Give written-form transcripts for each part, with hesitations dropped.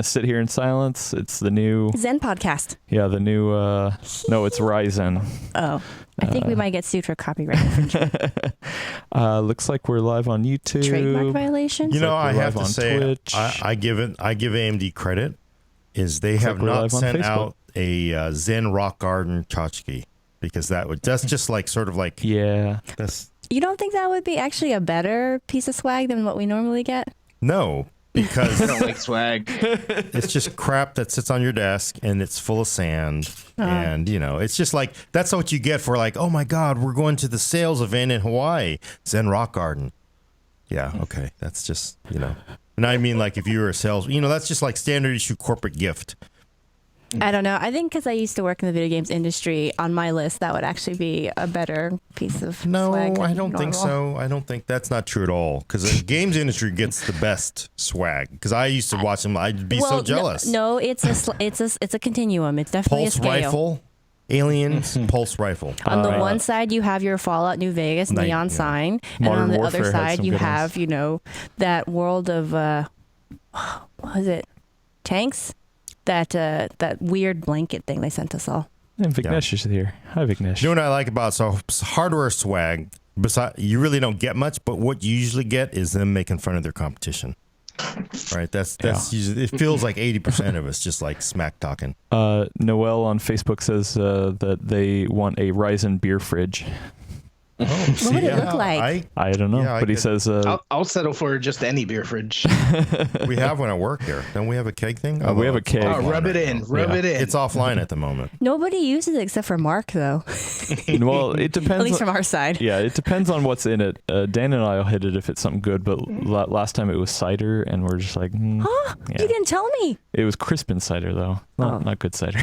to sit here in silence. It's the new Zen podcast. Yeah, the new. No, it's Ryzen. Oh, I think we might get sued for copyright infringement. Looks like we're live on YouTube. Trademark violations. You know, like I have to say, Twitch. I give AMD credit. Is they Looks have like we're not live on sent Facebook. out a Zen Rock Garden tchotchke, because that's just like sort of like Yeah. that's You don't think that would be actually a better piece of swag than what we normally get? no, because I don't like swag. it's just crap that sits on your desk and it's full of sand. And, you know, it's just like, that's what you get for like, oh my God, we're going to the sales event in Hawaii, Zen Rock Garden. Yeah, okay. That's just, you know. And I mean, like, if you were a sales, you know, that's just like standard issue corporate gift. I don't know. I think because I used to work in the video games industry, on my list, that would actually be a better piece of No, swag. I than don't think normal. so. I don't think that's not true at all. Because the games industry gets the best swag. Because I used to watch them. I'd be so jealous. No, it's a continuum. It's definitely Pulse a scale. rifle, aliens, pulse rifle. On the Right. one side, you have your Fallout New Vegas Night, neon yeah. sign, Modern and on the Warfare other has side, some you good have ones. you know that world of what was it? Tanks. That weird blanket thing they sent us all. And Vignesh is here. Hi, Vignesh. You know what I like about hardware swag? Besides, you really don't get much, but what you usually get is them making fun of their competition. Right? That's usually, it feels like 80% of it's just like smack talking. Noel on Facebook says that they want a Ryzen beer fridge. What would it look like? I don't know, Yeah, I but he could- says I'll settle for just any beer fridge. We have one at work here. Don't we have a keg thing? we have a it's keg. offline Rub it right in. now. Rub Yeah. it in. It's offline at the moment. Nobody uses it except for Mark, though. well, it depends. At least on- from our side. Yeah, it depends on what's in it. Dan and I'll hit it if it's something good, but last time it was cider, and we're just like, Huh? yeah. You didn't tell me. It was Crispin cider though, not good cider.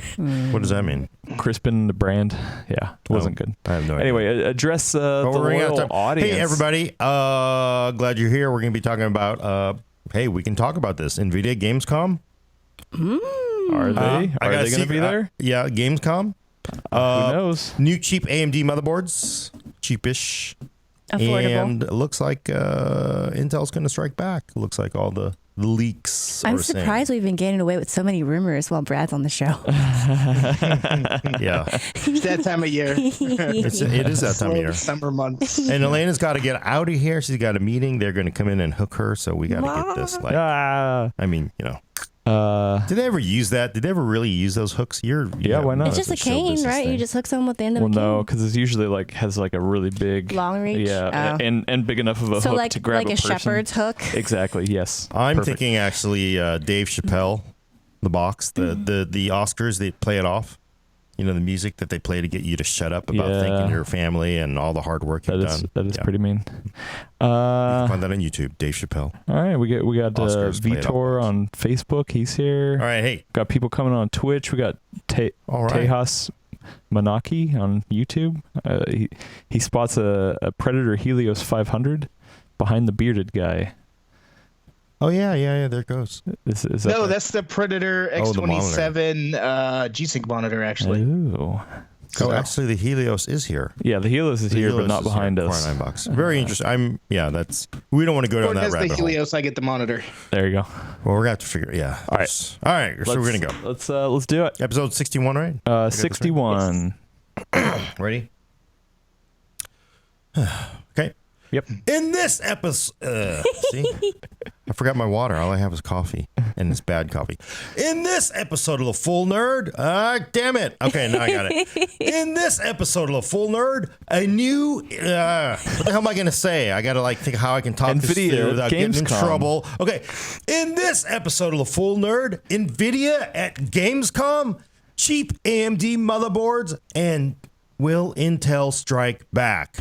What does that mean? Crispin, the brand, yeah, it wasn't good. I have no idea. Anyway, address the But we're running out of loyal time. audience. Hey, everybody. Glad you're here. We're going to be talking about, hey, we can talk about this. NVIDIA Gamescom. Are they? I Are got a they going to secret- be there? Yeah, Gamescom. Who knows? New cheap AMD motherboards. Cheapish. Affordable. And it looks like Intel's going to strike back. It looks like all the leaks I'm are saying. surprised we've been getting away with so many rumors while Brad's on the show. Yeah. It's that time of year. It is that time of Slow year. Summer months. And Elena's got to get out of here. She's got a meeting. They're going to come in and hook her. So we got to get this. Like, Ah, I mean, you know. Did they ever use that? Did they ever really use those hooks? Yeah, why not? It's just a cane, right? You just hook someone with the end of well, a cane. no, because it's usually like has like a really big Long reach? yeah, Oh. and big enough of a So hook like to grab a person. shepherd's hook. Exactly. Yes. I'm Perfect. thinking actually Dave Chappelle, the box, the Oscars, they play it off. You know, the music that they play to get you to shut up about Yeah. thanking your family and all the hard work you've done. That is Yeah. pretty mean. Find that on YouTube, Dave Chappelle. All right, we got Oscars play it Vitor on Facebook. He's here. All right, hey, Got people coming on Twitch. We got all right. Tejas Manaki on YouTube. He spots a Predator Helios 500 behind the bearded guy. Oh yeah, there it goes. Is that No, that's the Predator Oh, the X27 G-Sync monitor, actually. Ooh. So actually, the Helios is here. Yeah, the Helios is here, but Helios not is here, behind us. $49. Very interesting. We don't want to go down Or that as the rabbit hole. Helios, I get the monitor. There you go. Well, we're gonna have to figure. Yeah. All right. All right. So we're gonna go. Let's do it. Episode 61, right? 61. Ready? Okay. Yep. In this episode, see, I forgot my water. All I have is coffee, and it's bad coffee. In this episode of The Full Nerd, damn it. Okay, now I got it. In this episode of The Full Nerd, a new, what the hell am I going to say? I got to think how I can talk this NVIDIA through without getting in Gamescom. trouble. Okay. In this episode of The Full Nerd, NVIDIA at Gamescom, cheap AMD motherboards, and will Intel strike back?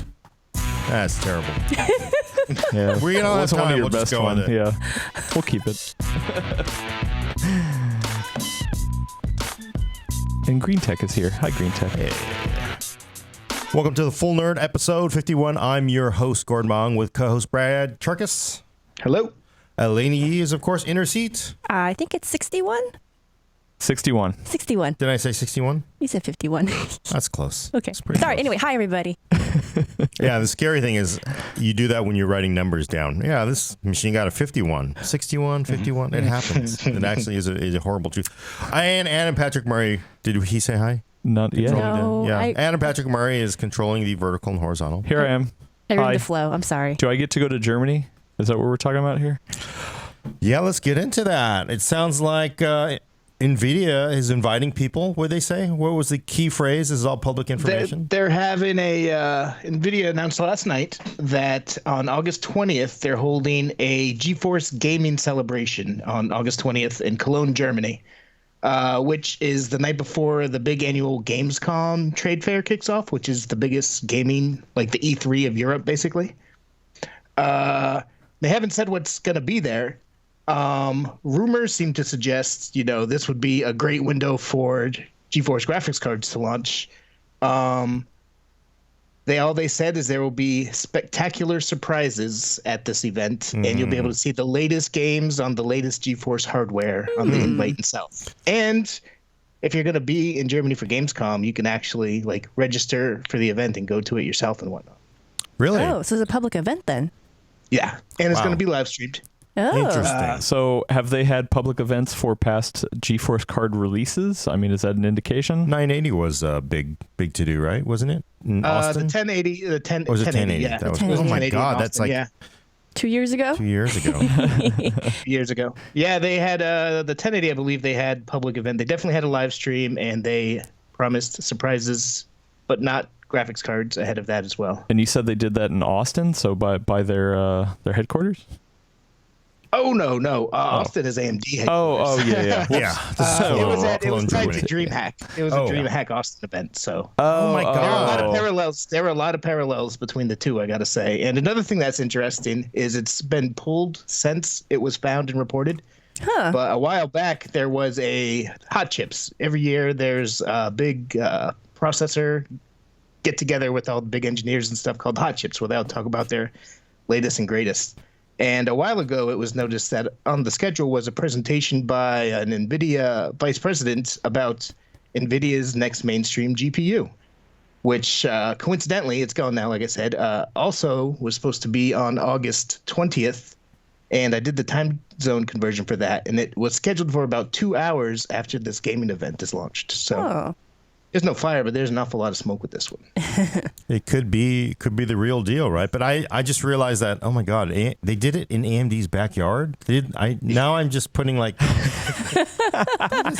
That's terrible. Yeah. We don't have Wasn't one time. of your We'll just best go one. with it. Yeah. We'll keep it. And Green Tech is here. Hi, Green Tech. Welcome to the Full Nerd episode 51. I'm your host, Gordon Mong, with co-host Brad Charkis. Hello. Elena Yee is, of course, in her seat. I think it's 61. 61. 61. Did I say 61? You said 51. That's close. Okay. That's pretty Sorry. close. Anyway, hi everybody. Yeah, the scary thing is you do that when you're writing numbers down. Yeah, this machine got a 51, 61, 51. It happens. It actually is a horrible truth. And Anna Patrick Murray, did he say hi? Not yet. No. Yeah, I Anna Patrick Murray is controlling the vertical and horizontal. Here I am. ruined Hi. the flow. I'm sorry. Do I get to go to Germany? Is that what we're talking about here? Yeah, let's get into that. It sounds like NVIDIA is inviting people. What did they say? What was the key phrase? This is all public information. They're having NVIDIA announced last night that on August 20th, they're holding a GeForce gaming celebration on August 20th in Cologne, Germany, which is the night before the big annual Gamescom trade fair kicks off, which is the biggest gaming, like the E3 of Europe, basically. They haven't said what's going to be there. Rumors seem to suggest, this would be a great window for GeForce graphics cards to launch. They said is there will be spectacular surprises at this event, and you'll be able to see the latest games on the latest GeForce hardware on the invite itself. And if you're going to be in Germany for Gamescom, you can actually register for the event and go to it yourself and whatnot. Really? Oh, so it's a public event then. Yeah, and it's Wow. going to be live streamed. Oh. Interesting. So have they had public events for past GeForce card releases? I mean, is that an indication? 980 was big to do, right? Wasn't it? In The Austin? 1080, the 10, Or was it 1080? 1080, yeah. That was, The oh my 1080 in God, that's Austin, like yeah, 2 years ago? 2 years ago. years ago. Yeah, they had the 1080. I believe they had public event. They definitely had a live stream, and they promised surprises, but not graphics cards ahead of that as well. And you said they did that in Austin, so by their headquarters? Oh no, Austin is AMD headquarters. Oh yeah. Yeah. It was Cologne, tied to Germany. DreamHack. It was Oh. a DreamHack Austin event. So Oh my there were a lot of God. parallels. There were a lot of parallels between the two, I gotta say. And another thing that's interesting is it's been pulled since it was found and reported. Huh. But a while back, there was a Hot Chips. Every year, there's a big processor get together with all the big engineers and stuff called Hot Chips, where they'll talk about their latest and greatest. And a while ago, it was noticed that on the schedule was a presentation by an NVIDIA vice president about NVIDIA's next mainstream GPU, which coincidentally, it's gone now, like I said, also was supposed to be on August 20th. And I did the time zone conversion for that, and it was scheduled for about 2 hours after this gaming event is launched. So Oh. there's no fire, but there's an awful lot of smoke with this one. It could be the real deal, right? But I just realized that, oh my God, they did it in AMD's backyard. Now I'm just putting this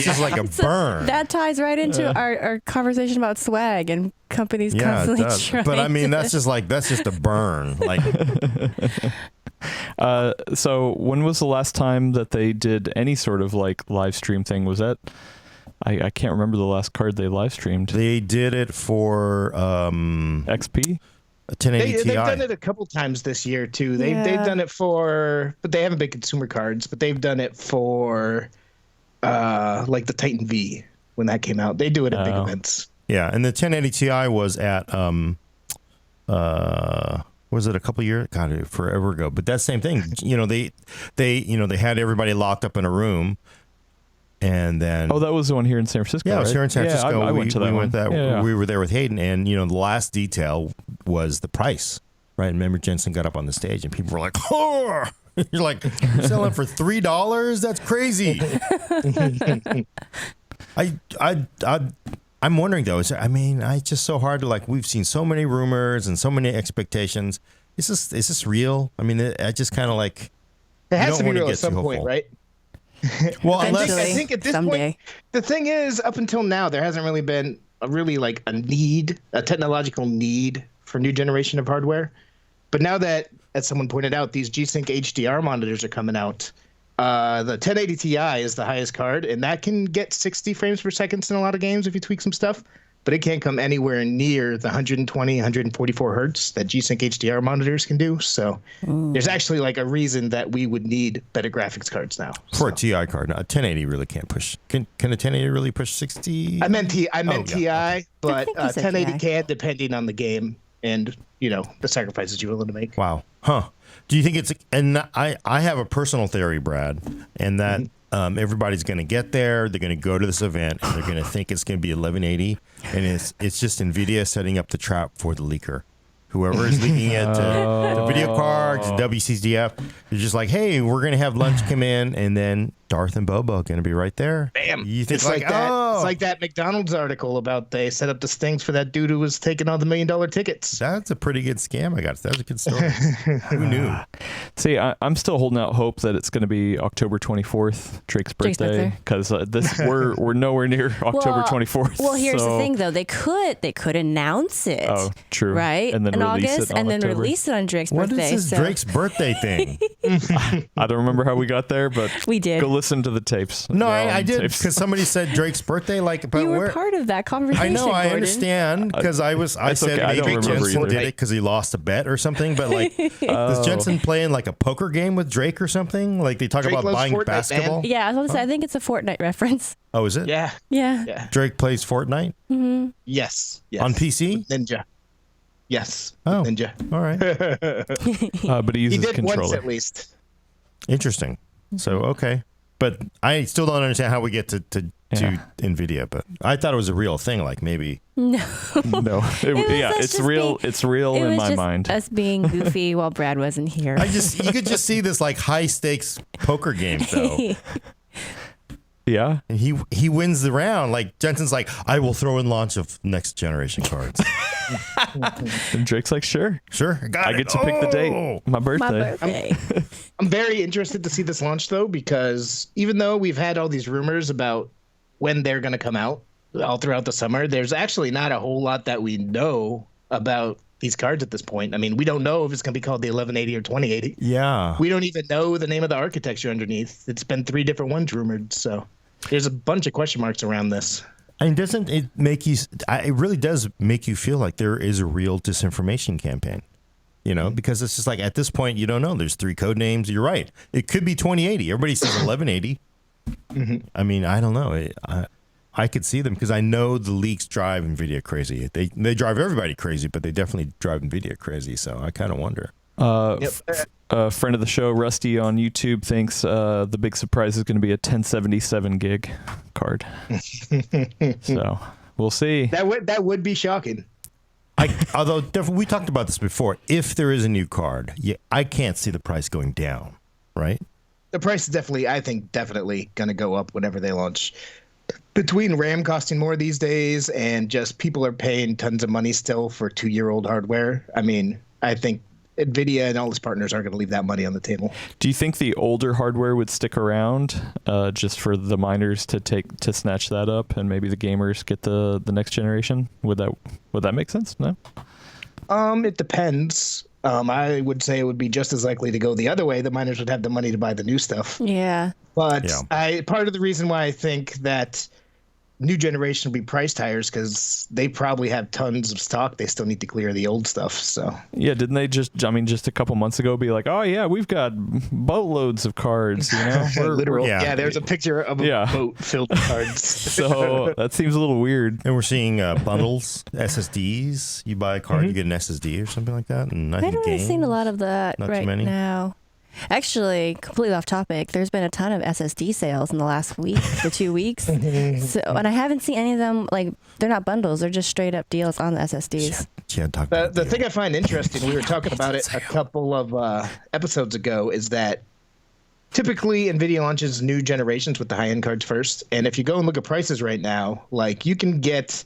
is like a burn. That ties right into our conversation about swag and companies Yeah, it constantly does. trying But I mean, to- that's just a burn. Like, So when was the last time that they did any sort of live stream thing? Was that I can't remember the last card they live streamed. they did it for XP? a 1080 They've Ti. done it a couple times this year too. They've Yeah. done it for, but they haven't been consumer cards. But they've done it for, like the Titan V when that came out. They do it at big Oh. events. Yeah, and the 1080 Ti was at was it a couple years? God, forever ago. But that same thing. They had everybody locked up in a room, and then Oh, that was the one here in San Francisco. yeah, it was right? here in San Francisco. Yeah, I went to that we one. went that. Yeah. We were there with Hayden, and the last detail was the price. Right, and remember Jensen got up on the stage, and people were like, "Oh!" You're like, "You're selling for $3? That's crazy." I'm wondering though. It's just so hard to we've seen so many rumors and so many expectations. Is this real? I mean, I just kind of It has don't to be wanna real get at some too point, hopeful. right? well, I unless think at this someday. point, the thing is, up until now, there hasn't really been a technological need for new generation of hardware. But now that, as someone pointed out, these G-Sync HDR monitors are coming out, the 1080 Ti is the highest card, and that can get 60 frames per second in a lot of games if you tweak some stuff. But it can't come anywhere near the 120, 144 hertz that G-Sync HDR monitors can do. So there's actually a reason that we would need better graphics cards now. for a Ti card, a 1080 really can't push. Can a 1080 really push 60? I meant Ti, yeah. but think you said 1080 Ti. can depending on the game and the sacrifices you're willing to make. Wow. Huh. Do you think it's and I have a personal theory, Brad, and that everybody's going to get there, they're going to go to this event, and they're going to think it's going to be 1180, and it's just NVIDIA setting up the trap for the leaker. whoever is leaking it to video cards, WCDF. They're just like, hey, we're going to have lunch come in, and then Darth and Boba are going to be right there. Bam. You think It's like that. oh, It's like that McDonald's article about they set up the stings for that dude who was taking all the $1 million tickets. that's a pretty good scam. I got it. That's a good story. Who knew? See, I'm still holding out hope that it's going to be October 24th, Drake's birthday, because we're nowhere near October 24th. Well, here's so- the thing, though. They could announce it. Oh, true. Right? And then in release August, it on and then October. release it on Drake's What birthday. is this Drake's birthday thing? I don't remember how we got there, but We did. go listen to the tapes. No, They're I on did tapes. because somebody said Drake's birthday. Like, but You were where? part of that conversation. I know, I Gordon. understand because I It's said okay, I don't maybe remember Jensen either. did it because he lost a bet or something. But like, is Jensen playing like a poker game with Drake or something? Like they talk Drake about loves buying Fortnite, basketball. Yeah, I was going to say, I think it's a Fortnite reference. Oh, is it? Yeah. Yeah. Yeah. Drake plays Fortnite Yes. Yes. on PC. Ninja. Yes. Oh. Ninja. All right, But he He uses did once controller. at least. interesting. So okay, but I still don't understand how we get to Yeah. Nvidia. But I thought it was a real thing. Like maybe No, was yeah, us it's just real. being- It's real It in was my just mind. us being goofy while Brad wasn't here. you could just see this like high stakes poker game though. Yeah, And he wins the round. Like Jensen's like, I will throw in launch of next generation cards. and Drake's like, sure, Sure, I get to pick the date, my birthday. My birthday. I'm very interested to see this launch though, because even though we've had all these rumors about when they're going to come out all throughout the summer, there's actually not a whole lot that we know about these cards at this point. I mean, we don't know if it's going to be called the 1180 or 2080. Yeah. We don't even know the name of the architecture underneath. It's been 3 different ones rumored, so there's a bunch of question marks around this. I mean, doesn't it make you? It really does make you feel like there is a real disinformation campaign. You know, because it's just like at this point you don't know. There's 3 code names. You're right. It could be 2080. Everybody says 1180. I mean, I don't know. I could see them because I know the leaks drive NVIDIA crazy. They drive everybody crazy, but they definitely drive NVIDIA crazy. So I kind of wonder. A friend of the show, Rusty on YouTube, thinks the big surprise is going to be a 1077 gig card. So we'll see. That would be shocking. Although we talked about this before, if there is a new card, I can't see the price going down, right? The price is definitely, I think, definitely going to go up whenever they launch. Between RAM costing more these days and just people are paying tons of money still for 2-year-old hardware, I mean, I think NVIDIA and all its partners aren't going to leave that money on the table. Do you think the older hardware would stick around just for the miners to snatch that up, and maybe the gamers get the next generation? Would that make sense? No. It depends. I would say it would be just as likely to go the other way. The miners would have the money to buy the new stuff. Yeah. But Yeah. part of the reason why I think that new generation will be priced higher is because they probably have tons of stock. They still need to clear the old stuff. So Yeah, didn't they just a couple months ago be like, oh yeah, we've got boatloads of cards, you know? literal. yeah. Yeah, there's a picture of a Yeah. boat filled with cards. So that seems a little weird. And we're seeing bundles, SSDs. You buy a card, you get an SSD or something like that. And I I think haven't really seen a lot of that Not too right many? now. Actually, completely off topic, there's been a ton of SSD sales in the last week to 2 weeks. So, and I haven't seen any of them, like, they're not bundles, they're just straight up deals on the SSDs. Yeah, talk The, about the the- thing I find interesting, we were talking about it a couple of episodes ago, is that typically NVIDIA launches new generations with the high-end cards first. And if you go and look at prices right now, like you can get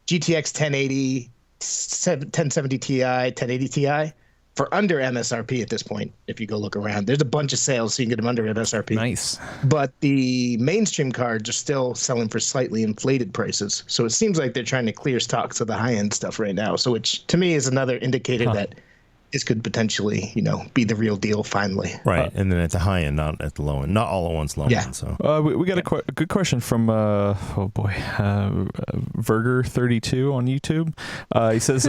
GTX 1080, 1070 Ti, 1080 Ti for under MSRP at this point. If you go look around, there's a bunch of sales, so you can get them under MSRP. Nice. But the mainstream cards are still selling for slightly inflated prices. So it seems like they're trying to clear stocks of the high-end stuff right now. So which to me is another indicator that this could potentially, be the real deal finally. right. And then at the high end, not at the low end. Not all at once low Yeah. end. So We got a good question from Verger32 on YouTube. He says,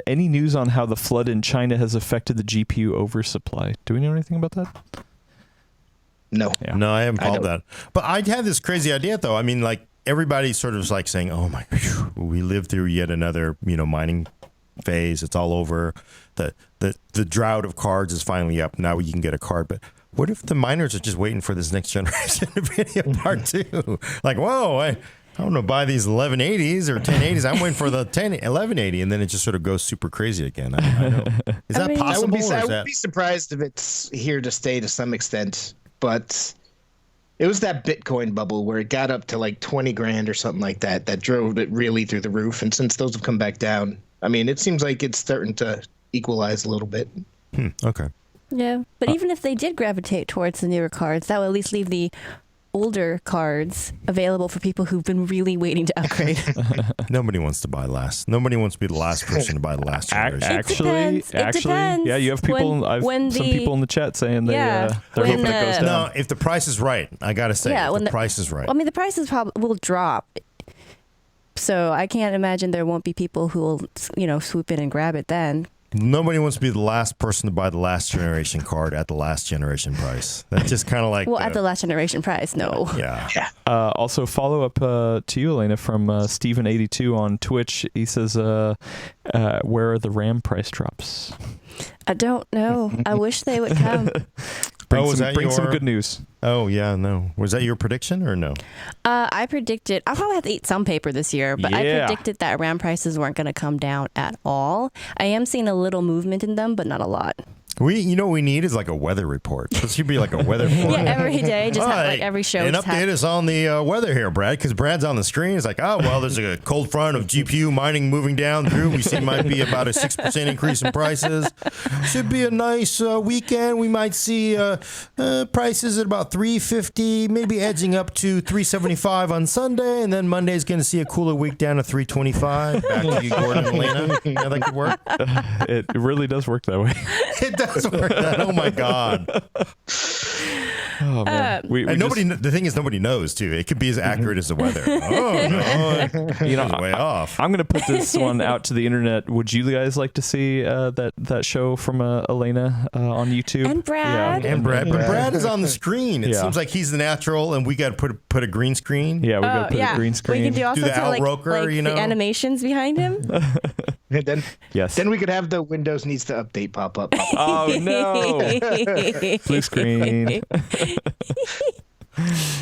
any news on how the flood in China has affected the GPU oversupply? Do we know anything about that? No. Yeah. no, I haven't I followed don't- that. But I had this crazy idea though. I mean, like everybody sort of is like saying, "Oh my, phew, we lived through yet another, mining phase. It's all over. The drought of cards is finally up. Now you can get a card." But what if the miners are just waiting for this next generation NVIDIA part 2? Like, whoa, I don't know, buy these 1180s or 1080s. I'm waiting for the 1180, and then it just sort of goes super crazy again. I know. Is that mean, possible? I would be surprised if it's here to stay to some extent, but it was that Bitcoin bubble where it got up to like 20 grand or something like that drove it really through the roof. And since those have come back down, I mean, it seems like it's starting to equalize a little bit. Okay. Yeah, but even if they did gravitate towards the newer cards, that would at least leave the older cards available for people who've been really waiting to upgrade. Nobody wants to buy last. Nobody wants to be the last person to buy the last generation. Actually, It depends. yeah, you have people. When some people in the chat saying Yeah, they're when hoping it goes the- down. No, if the price is right, I gotta say, Yeah, if when the the- price is right. I mean, the prices probably will drop. So I can't imagine there won't be people who will, swoop in and grab it then. Nobody wants to be the last person to buy the last generation card at the last generation price. That's just kind of like Well, at the last generation price, no. yeah. Also, follow up to you, Elena, from Steven82 on Twitch. He says, "Where are the RAM price drops?" I don't know. I wish they would come. Was that bring some your- good news. Oh yeah, no. Was that your prediction or no? I predicted, I'll probably have to eat some paper this year, but I Yeah. predicted that RAM prices weren't going to come down at all. I am seeing a little movement in them, but not a lot. What we need is like a weather report. This should be like a weather report. Yeah, every day, just All have, right, like every show. and just update have, us on the weather here, Brad, because Brad's on the screen. It's like, oh, well, there's a cold front of GPU mining moving down through. We see might be about a 6% increase in prices. Should be a nice weekend. We might see prices at about $350, maybe edging up to $375 on Sunday, and then Monday's going to see a cooler week down to $325. Back to you, Gordon and Elena. Yeah, that could work. It really does work that way. It does work. Oh my God. Oh man, And the thing is, nobody knows too. It could be as accurate as the weather. Oh no, you know, it's way off. I'm going to put this one out to the internet. Would you guys like to see that show from Elena on YouTube? And Brad. Yeah, And Brad, but Brad is on the screen. It Yeah. seems like he's the natural, and we got to put a green screen. yeah, we got to put a green screen. We can do all Do sorts the of Al Roker, the animations behind him. And then, Yes. then we could have the Windows needs to update pop up. Oh no, blue screen.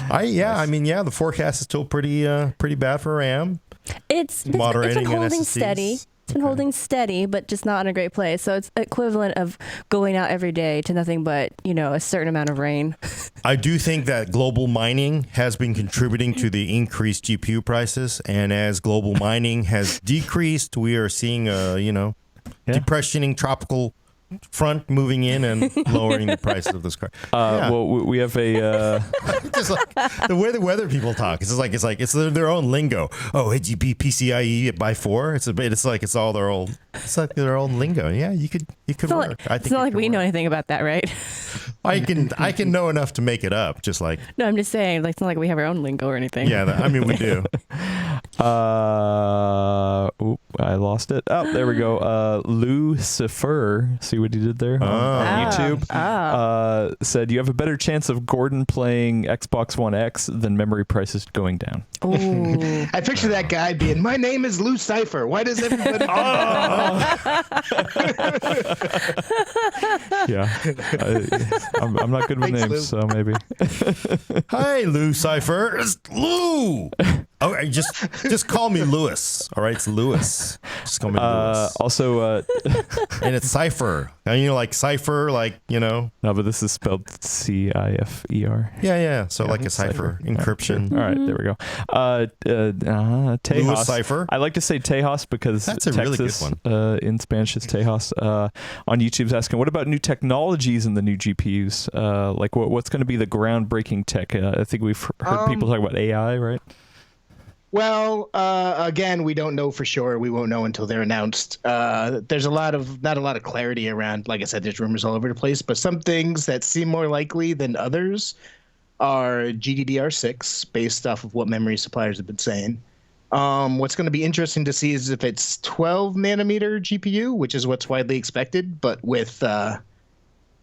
The forecast is still pretty bad for RAM. It's Moderating been holding NSSDs. steady. It's been holding steady, but just not in a great place. So it's equivalent of going out every day to nothing but, a certain amount of rain. I do think that global mining has been contributing to the increased GPU prices, and as global mining has decreased, we are seeing depressioning tropical front moving in and lowering the price of this car. Well, we have a. Just like the way the weather people talk, it's their own lingo. Oh, HGP PCIe by 4. It's all their own. It's like their own lingo. Yeah, you could work. I think It's not like we know anything about that, right? I can know enough to make it up. Just like No, I'm just saying, it's not like we have our own lingo or anything. yeah, we do. I lost it. Oh, there we go. Lucifer, see what he did there on YouTube? Said you have a better chance of Gordon playing Xbox One X than memory prices going down. Ooh. I picture that guy being, my name is Lou Cipher. Why does everybody? Yeah, I'm not good with Thanks, names, Lou. so maybe. Hi, Lou Cipher. It's Lou. Okay, just call me Lewis. All right, it's Lewis. Just call me Lewis. Also, And it's Cipher. And like Cipher, no, but this is spelled Cifer. Yeah. So like a Cipher. cipher encryption. All right, there we go. Tejas. Lewis Cipher. I like to say Tejas because That's a Texas, really good in Spanish is Tejas. On YouTube's asking, what about new technologies in the new GPUs? Like what's going to be the groundbreaking tech? I think we've heard people talk about AI, right? Well, again, we don't know for sure. We won't know until they're announced. There's not a lot of clarity around. Like I said, there's rumors all over the place, but some things that seem more likely than others are GDDR6, based off of what memory suppliers have been saying. What's going to be interesting to see is if it's 12 nanometer GPU, which is what's widely expected, but with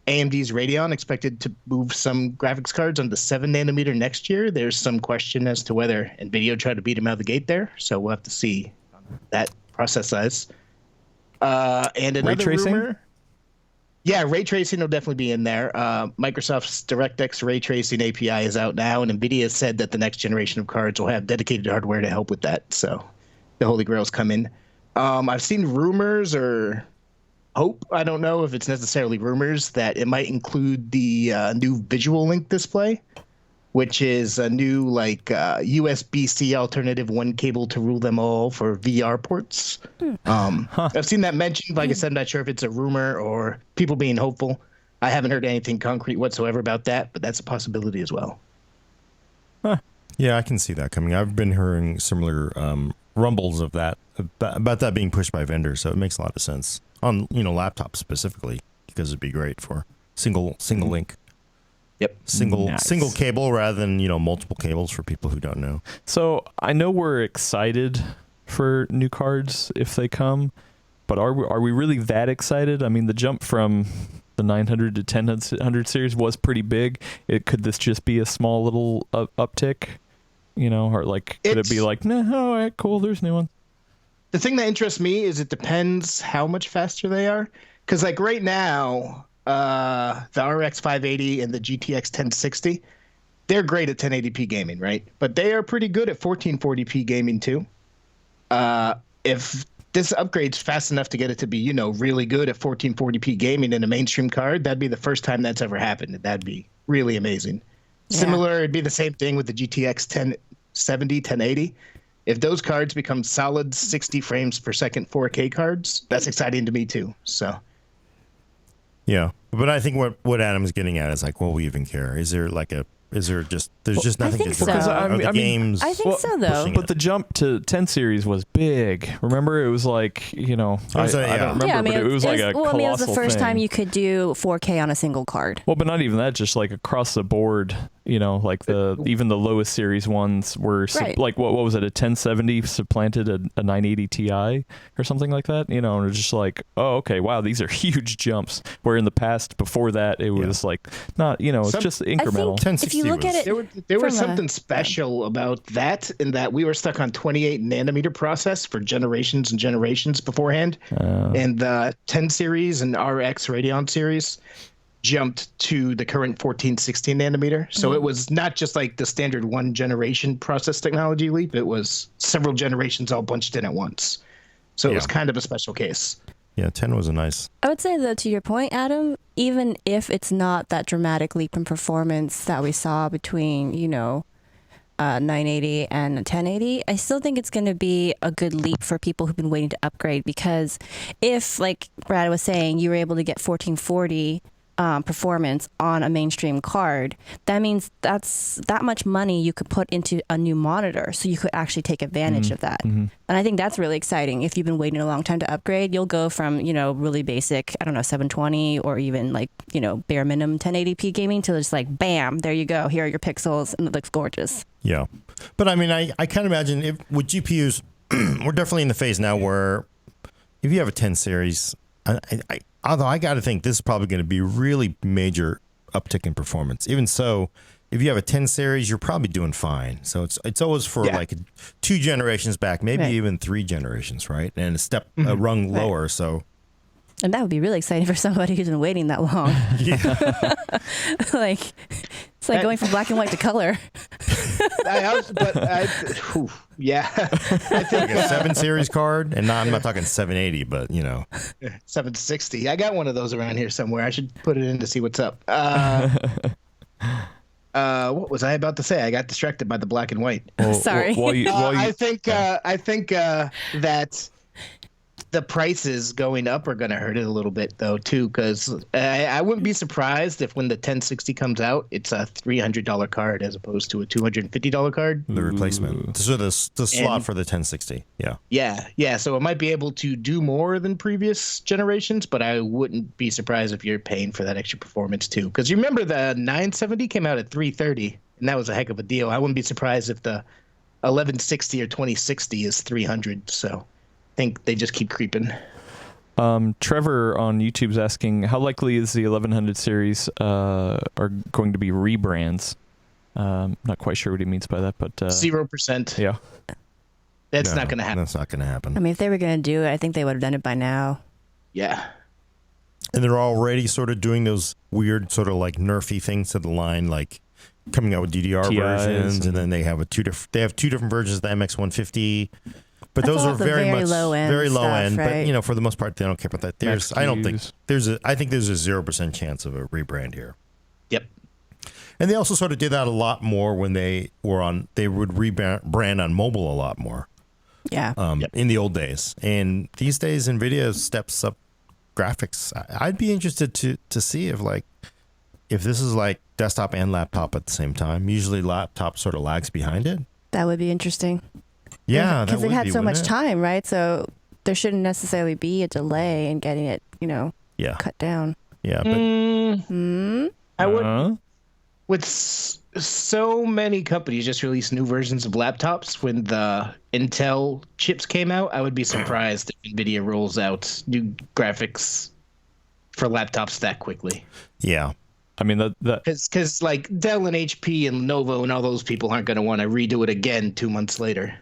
AMD's Radeon expected to move some graphics cards onto 7 nanometer next year. There's some question as to whether NVIDIA tried to beat him out of the gate there. So we'll have to see that process size. And another tracing? rumor. Yeah, ray tracing will definitely be in there. Microsoft's DirectX ray tracing API is out now, and NVIDIA said that the next generation of cards will have dedicated hardware to help with that. So the Holy Grail's coming. I've seen rumors or hope, I don't know if it's necessarily rumors, that it might include the new Visual Link display, which is a new USB-C alternative, one cable to rule them all for VR ports. I've seen that mentioned. Like I said, I'm not sure if it's a rumor or people being hopeful. I haven't heard anything concrete whatsoever about that, but that's a possibility as well. Yeah, I can see that coming. I've been hearing similar rumbles of that, about that being pushed by vendors, so it makes a lot of sense on laptops specifically, because it'd be great for single link. Yep. Single cable rather than, multiple cables for people who don't know. So I know we're excited for new cards if they come, but are we really that excited? I mean, the jump from the 900 to 1000 series was pretty big. Could this just be a small little uptick? Or could it be like, nah, all right, cool, there's new one? The thing that interests me is it depends how much faster they are. Because right now, the RX 580 and the GTX 1060, they're great at 1080p gaming, right? But they are pretty good at 1440p gaming too. If this upgrade's fast enough to get it to be, really good at 1440p gaming in a mainstream card, that'd be the first time that's ever happened. That'd be really amazing. Yeah. Similar, it'd be the same thing with the GTX 1070, 1080. If those cards become solid 60 frames per second 4K cards, that's exciting to me too. So. Yeah, but I think what Adam's getting at is will we even care? There's just nothing to do. So. Games. I think so, though. But the jump to 10 series was big. Remember, it was I don't remember, but it was like a colossal thing. It was the first time you could do 4K on a single card. Well, but not even that, just across the board, even the lowest series ones were what was it? A 1070 supplanted a 980 Ti or something like that, and it's just oh, okay, wow, these are huge jumps. Where in the past, before that, it was not, it's just incremental. If you look at it, there was something special about that, in that we were stuck on 28 nanometer process for generations and generations beforehand, and the 10 series and RX Radeon series jumped to the current 14, 16 nanometer. So it was not just the standard one generation process technology leap. It was several generations all bunched in at once. So it was kind of a special case. Yeah, 10 was a nice. I would say, though, to your point, Adam, even if it's not that dramatic leap in performance that we saw between, 980 and 1080, I still think it's going to be a good leap for people who've been waiting to upgrade, because if, like Brad was saying, you were able to get 1440 performance on a mainstream card, that means that's that much money you could put into a new monitor, so you could actually take advantage of that. And I think that's really exciting. If you've been waiting a long time to upgrade, you'll go from really basic, 720 or even bare minimum 1080p gaming to just bam, there you go, here are your pixels, and it looks gorgeous. Yeah, but I mean, I can't imagine with GPUs, we're definitely in the phase now where if you have a 10 series, although I got to think this is probably going to be really major uptick in performance. Even so, if you have a 10 series, you're probably doing fine. So it's always for 2 generations back, maybe even 3 generations, right? And a rung lower. So, and that would be really exciting for somebody who's been waiting that long. Yeah, it's like going from black and white to color. I think a 7 series card, and I'm not talking 780, but 760. I got one of those around here somewhere. I should put it in to see what's up. What was I about to say? I got distracted by the black and white. Sorry. I think that the prices going up are going to hurt it a little bit, though, too, because I wouldn't be surprised if when the 1060 comes out, it's a $300 card as opposed to a $250 card. The replacement. So the slot for the 1060. Yeah. Yeah. So it might be able to do more than previous generations, but I wouldn't be surprised if you're paying for that extra performance, too. Because you remember the 970 came out at $330, and that was a heck of a deal. I wouldn't be surprised if the 1160 or 2060 is $300, so I think they just keep creeping. Trevor on YouTube's asking, how likely is the 1100 series are going to be rebrands? Not quite sure what he means by that, but 0%. Yeah, that's not going to happen. That's not going to happen. I mean, if they were going to do it, I think they would have done it by now. Yeah. And they're already sort of doing those weird sort of like nerfy things to the line, like coming out with DDR TIs versions, and then they have two different versions of the MX150. But That's those all are the very much very low stuff, end. right? But for the most part, they don't care about that. I think there's a 0% chance of a rebrand here. Yep. And they also sort of did that a lot more when they would rebrand on mobile a lot more. Yeah. In the old days. And these days, NVIDIA steps up graphics. I'd be interested to see if this is like desktop and laptop at the same time. Usually laptop sort of lags behind it. That would be interesting. Yeah, because it had so much time, right? So there shouldn't necessarily be a delay in getting it, cut down. Yeah, but I would. With so many companies just released new versions of laptops when the Intel chips came out, I would be surprised if NVIDIA rolls out new graphics for laptops that quickly. Yeah. I mean, because like Dell and HP and Lenovo and all those people aren't going to want to redo it again 2 months later.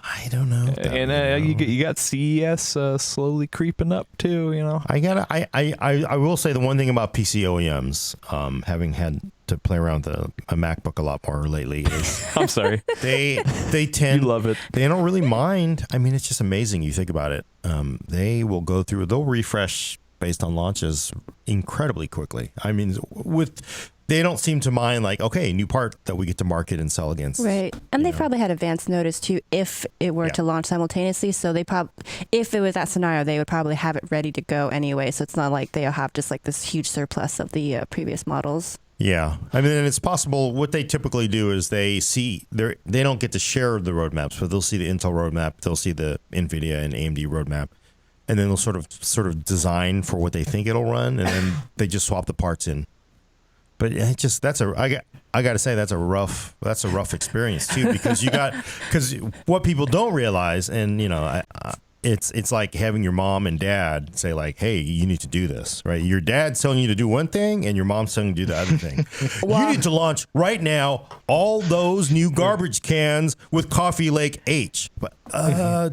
I don't know. And you got CES slowly creeping up too. I will say the one thing about PC OEMs, having had to play around with a MacBook a lot more lately, is I'm sorry. They tend you love it. They don't really mind. I mean, it's just amazing. You think about it. They'll refresh based on launches incredibly quickly. I mean, they don't seem to mind new part that we get to market and sell against. Right. And they probably had advance notice too if it were to launch simultaneously. So if it was that scenario, they would probably have it ready to go anyway. So it's not like they'll have just like this huge surplus of the previous models. Yeah. I mean, and it's possible what they typically do is they don't get to share the roadmaps, but they'll see the Intel roadmap, they'll see the NVIDIA and AMD roadmap. And then they'll sort of design for what they think it'll run, and then they just swap the parts in. But I got to say that's a rough experience too, because what people don't realize, and it's like having your mom and dad say hey, you need to do this, right? Your dad's telling you to do one thing and your mom's telling you to do the other thing. You need to launch right now all those new garbage cans with Coffee Lake H. But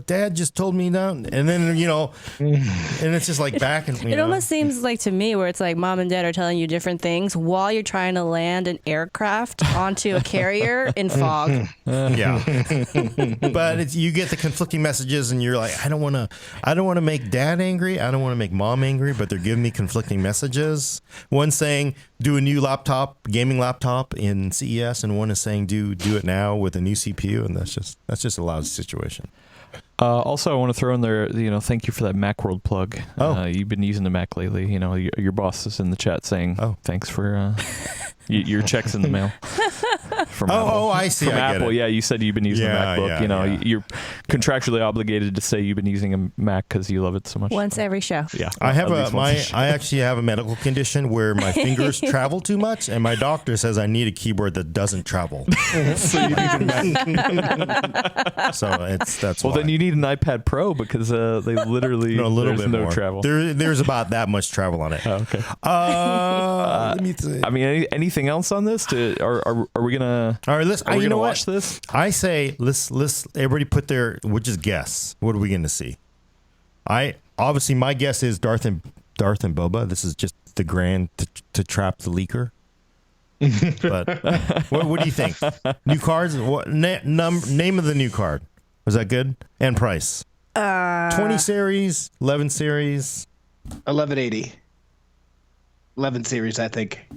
dad just told me no, and then and it's just like back and it almost seems like to me where it's like mom and dad are telling you different things while you're trying to land an aircraft onto a carrier in fog. Yeah. But you get the conflicting messages and you're like, I don't want to make dad angry, I don't want to make mom angry, but they're giving me conflicting messages. One saying do a new gaming laptop in CES, and one is saying do it now with a new CPU, and that's just a lousy situation. Also, I want to throw in there, thank you for that Macworld plug. You've been using the Mac lately. Your boss is in the chat saying, thanks for your checks in the mail. From Apple. I see. From I Apple, get it. yeah, you said you've been using the MacBook. You're contractually obligated to say you've been using a Mac because you love it so much. Once every show. Yeah. I actually have a medical condition where my fingers travel too much, and my doctor says I need a keyboard that doesn't travel. So you need a Mac. So that's well, why. then you need an iPad Pro because they literally a little there's bit no more travel. There's about that much travel on it. Oh, okay. Let me see. I mean, anything else on this? Are we gonna? All right, let's. Are we gonna what? watch this? I say let's everybody we'll just guess. What are we gonna see? Obviously my guess is Darth and Boba. This is just the grand to trap the leaker. But what do you think? New cards? What name of the new card? Was that good? And price? 20 series, 11 series, 1180, 11 series, I think.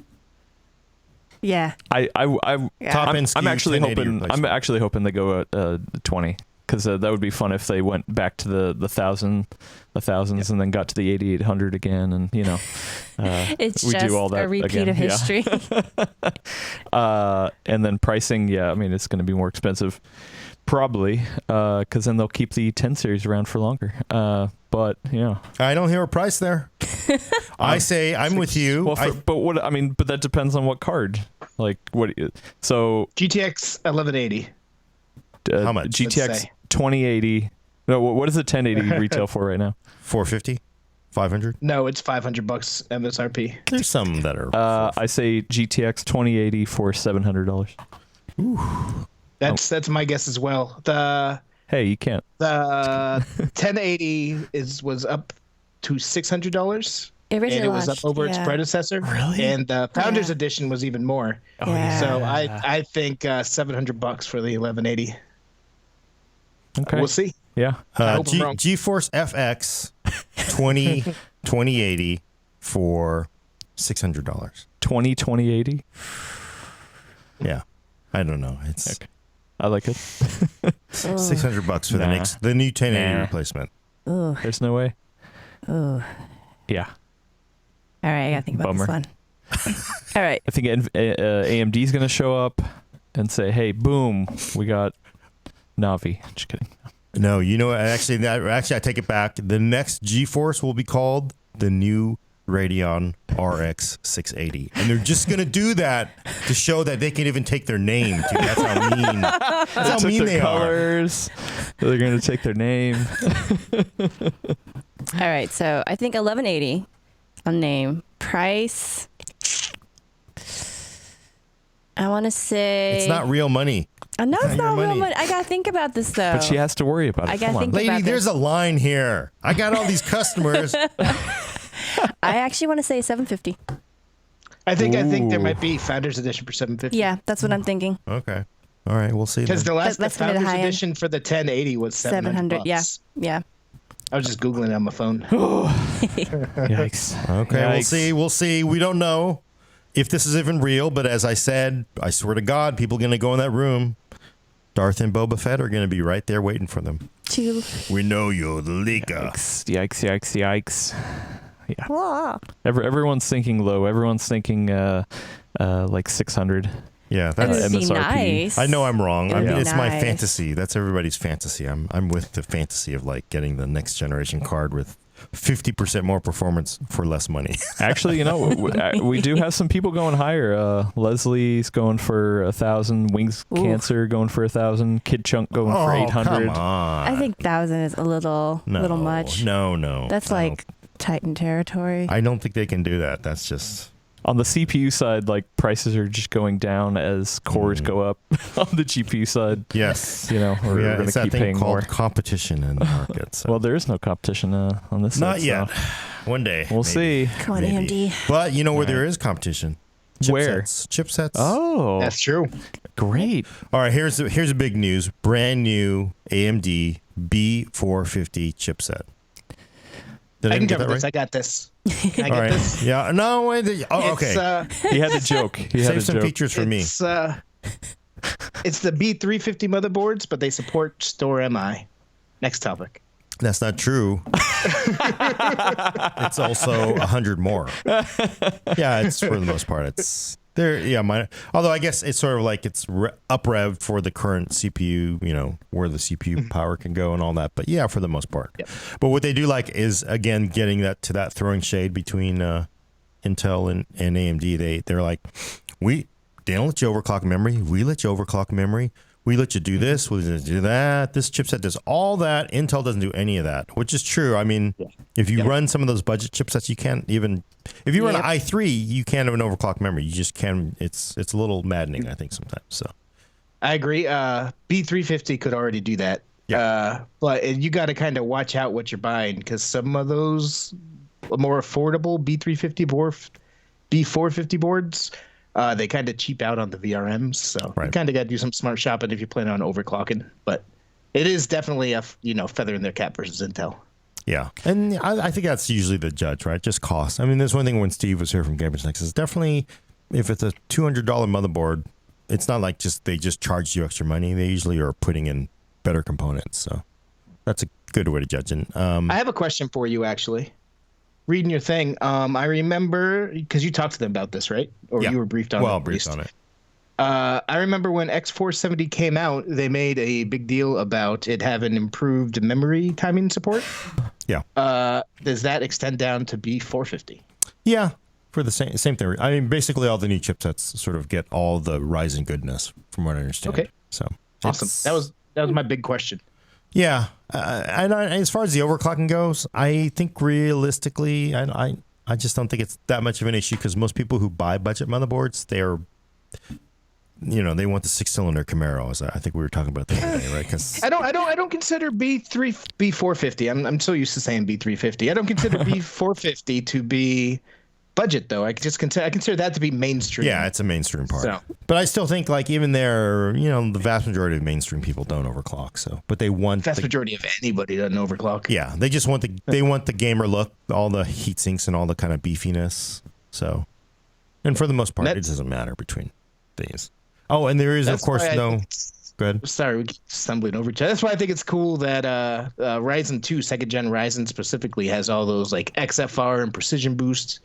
Yeah. Top end SKU, I'm actually 1080 hoping they go at 20 because that would be fun if they went back to the thousands and then got to the 8800 again, and it's we just do all that a repeat again. of history. And then pricing, I mean, it's going to be more expensive. Probably, because then they'll keep the 10 series around for longer. But I don't hear a price there. I say I'm with you. Well, but that depends on what card. Like what? So GTX 1180. How much? GTX 2080. No, what is the 1080 retail for right now? 450, 500. No, it's $500 MSRP. There's some that are. I say GTX 2080 for $700. Ooh. That's my guess as well. Hey, you can't. The 1080 was up to $600. It originally and it was up launched, over its predecessor. Really? And the Founders Edition was even more. Oh, yeah. So I think $700 for the 1180. Okay. We'll see. Yeah. hope I'm wrong. GeForce FX 2080 for $600. 2080. Yeah, I don't know. It's Okay. I like it. $600 for Nah. the new 1080 Nah. replacement. Ooh. There's no way. Ooh. Yeah. All right, I gotta think about Bummer. this one. All right. I think AMD's going to show up and say, hey, boom, we got Navi. Just kidding. No, you know, actually, I take it back. The next GeForce will be called the new Radeon RX 680, and they're just gonna do that to show that they can even take their name. Dude, that's how mean. That's how Took mean their they are. colors. They're going to take their name. All right. So I think 1180 on name. Price. I want to say. It's not real money, I know it's not not your real money. money. I gotta think about this though. But she has to worry about it. I gotta Come on. think lady. about There's this. a line here. I got all these customers. I actually want to say 750. I think there Ooh. might be Founders Edition for 750. Yeah, that's what I'm thinking. Okay, all right, we'll see. Because then. the That's gonna be the Founders high end. Edition for the 1080 was 700. Yeah. Yeah. I was just Googling it on my phone. Yikes. Okay, we'll Yikes. see. We'll see. We don't know if this is even real, but as I said, I swear to God, people are going to go in that room. Darth and Boba Fett are going to be right there waiting for them. Two. We know you're the leaker. Yikes. Yeah. Whoa. Everyone's thinking low. Everyone's thinking like 600. Yeah, That that's. would be MSRP. nice. I know I'm wrong. It would be It's my nice. fantasy. That's everybody's fantasy. I'm with the fantasy of like getting the next generation card with 50% more performance for less money. Actually, we do have some people going higher. Leslie's going for 1,000. Wings Ooh. Cancer going for 1,000. Kid Chunk going for 800. Come on. I think 1,000 is a little much. No. That's I like Titan territory. I don't think they can do that. That's just. On the CPU side, like prices are just going down as cores go up. On the GPU side, Yes. we're Yeah, going it's to that keep thing paying called more. competition in the market. So. Well, there is no competition on this Not side. yet. So One day. we'll maybe. see. Come on, Maybe. AMD. But you know where Right. there is competition? Where? Chipsets. Oh, That's true. great. All right, here's the big news. Brand new AMD B450 chipset. Did I can get cover that this. right? I got this. Can I All get right. this? Yeah. No, wait. Okay. He had a joke. He had Save a some joke. features for me. It's the B350 motherboards, but they support Store MI. Next topic. That's not true. It's also 100 more. Yeah, it's for the most part. It's there. Yeah, although I guess it's sort of like it's up rev for the current CPU. Where the CPU power can go and all that. But yeah, for the most part. Yep. But what they do like is again getting that throwing shade between Intel and AMD. They're like, they don't let you overclock memory. We let you overclock memory. We let you do this. We let you do that. This chipset does all that. Intel doesn't do any of that, which is true. I mean, if you run some of those budget chipsets, you can't even. If you run an i3, you can't even overclock memory. You just can't. It's a little maddening, I think, sometimes. So I agree. B350 could already do that. Yeah. But you got to kind of watch out what you're buying because some of those more affordable B450 boards, they kind of cheap out on the VRMs. So you kind of got to do some smart shopping if you plan on overclocking. But it is definitely a feather in their cap versus Intel. yeah, and I think that's usually the judge, right? Just cost. I mean, there's one thing when Steve was here from Gamers Nexus. Definitely, if it's a $200 motherboard, it's not like they just charge you extra money. They usually are putting in better components. So that's a good way to judge it. I have a question for you, actually. Reading your thing, I remember because you talked to them about this, right? Or you were briefed on it. Briefed on it. I remember when X470 came out, they made a big deal about it having improved memory timing support. Yeah. Does that extend down to B450? Yeah, for the same thing. I mean, basically all the new chipsets sort of get all the Ryzen goodness, from what I understand. Okay. So Awesome. That was my big question. Yeah, and as far as the overclocking goes, I think realistically, I just don't think it's that much of an issue because most people who buy budget motherboards, they want the 6-cylinder Camaro. As I think we were talking about the other day, right? 'Cause I don't consider B450. I'm so used to saying B350. I don't consider B450 to be budget though. I consider that to be mainstream. yeah, it's a mainstream part. So. But I still think like even there, the vast majority of mainstream people don't overclock. So, but they want Vast majority of anybody doesn't overclock. Yeah, they just want the gamer look, all the heat sinks and all the kind of beefiness. So, and for the most part, it doesn't matter between these. Oh, and there is of course no. Good. Sorry, we keep stumbling over each other. That's why I think it's cool that Ryzen 2, second gen Ryzen specifically, has all those like XFR and precision boost,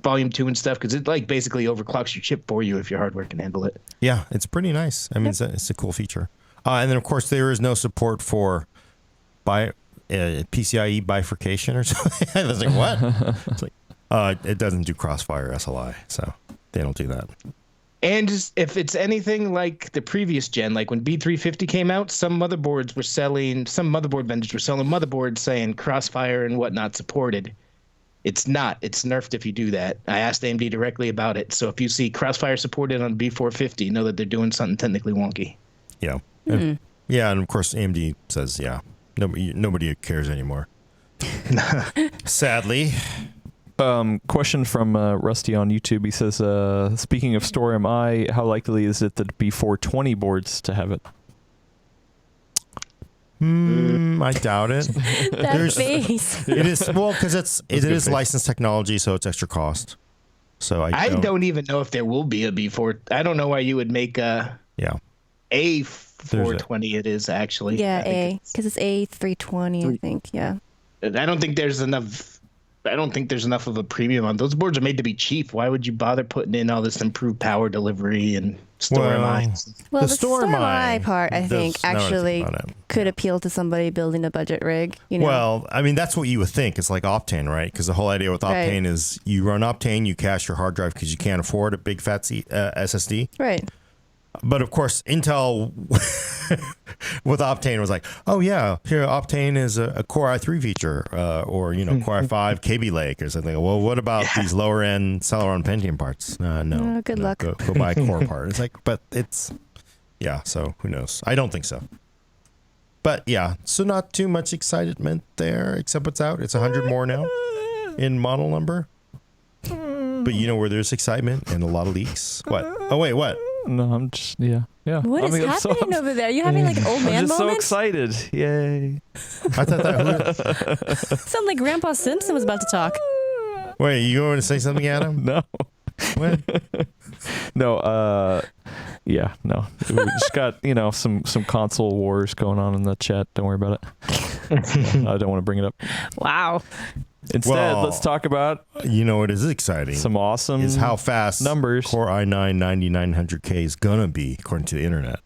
volume 2 and stuff, because it like basically overclocks your chip for you if your hardware can handle it. Yeah, it's pretty nice. I mean, it's a cool feature. And then of course there is no support for PCIe bifurcation or something. I was like, what? It's like, it doesn't do Crossfire SLI, so they don't do that. And if it's anything like the previous gen, like when B350 came out, some motherboard vendors were selling motherboards saying Crossfire and whatnot supported. It's not. It's nerfed if you do that. I asked AMD directly about it. So if you see Crossfire supported on B450, know that they're doing something technically wonky. Yeah. And of course AMD says, nobody cares anymore. Sadly. Question from Rusty on YouTube. He says, speaking of Store MI, how likely is it that B420 boards to have it? I doubt it. That face. It is because it is licensed technology, so it's extra cost. So I don't even know if there will be a B4. I don't know why you would make a A420. It is actually because it's A320. I think I don't think there's enough. I don't think there's enough of a premium on those boards. Are made to be cheap. Why would you bother putting in all this improved power delivery and Store MI? Well, the Store MI part, I think, actually could appeal to somebody building a budget rig. Well, I mean, that's what you would think. It's like Optane, right? Because the whole idea with Optane is you run Optane, you cache your hard drive because you can't afford a big fat SSD. Right. But of course, Intel with Optane was like, oh yeah, here Optane is a Core i3 feature, or Core i5 Kaby Lake or something. Well, what about these lower end Celeron Pentium parts? No. Good luck. Go buy a Core part. It's like, but it's So who knows? I don't think so. But so not too much excitement there, except it's out. It's 100 more now in model number. But where there's excitement and a lot of leaks. What? Oh wait, what? No, I'm just What is happening over there? You having like old man I'm just moments? so excited! Yay! I thought that. Sound like Grandpa Simpson was about to talk. Wait, you want to say something, Adam? No. What? No. No. We just got some console wars going on in the chat. Don't worry about it. I don't want to bring it up. Wow. Instead, let's talk about what is exciting. Some awesome is how fast numbers Core i9 9900K is gonna be according to the internet.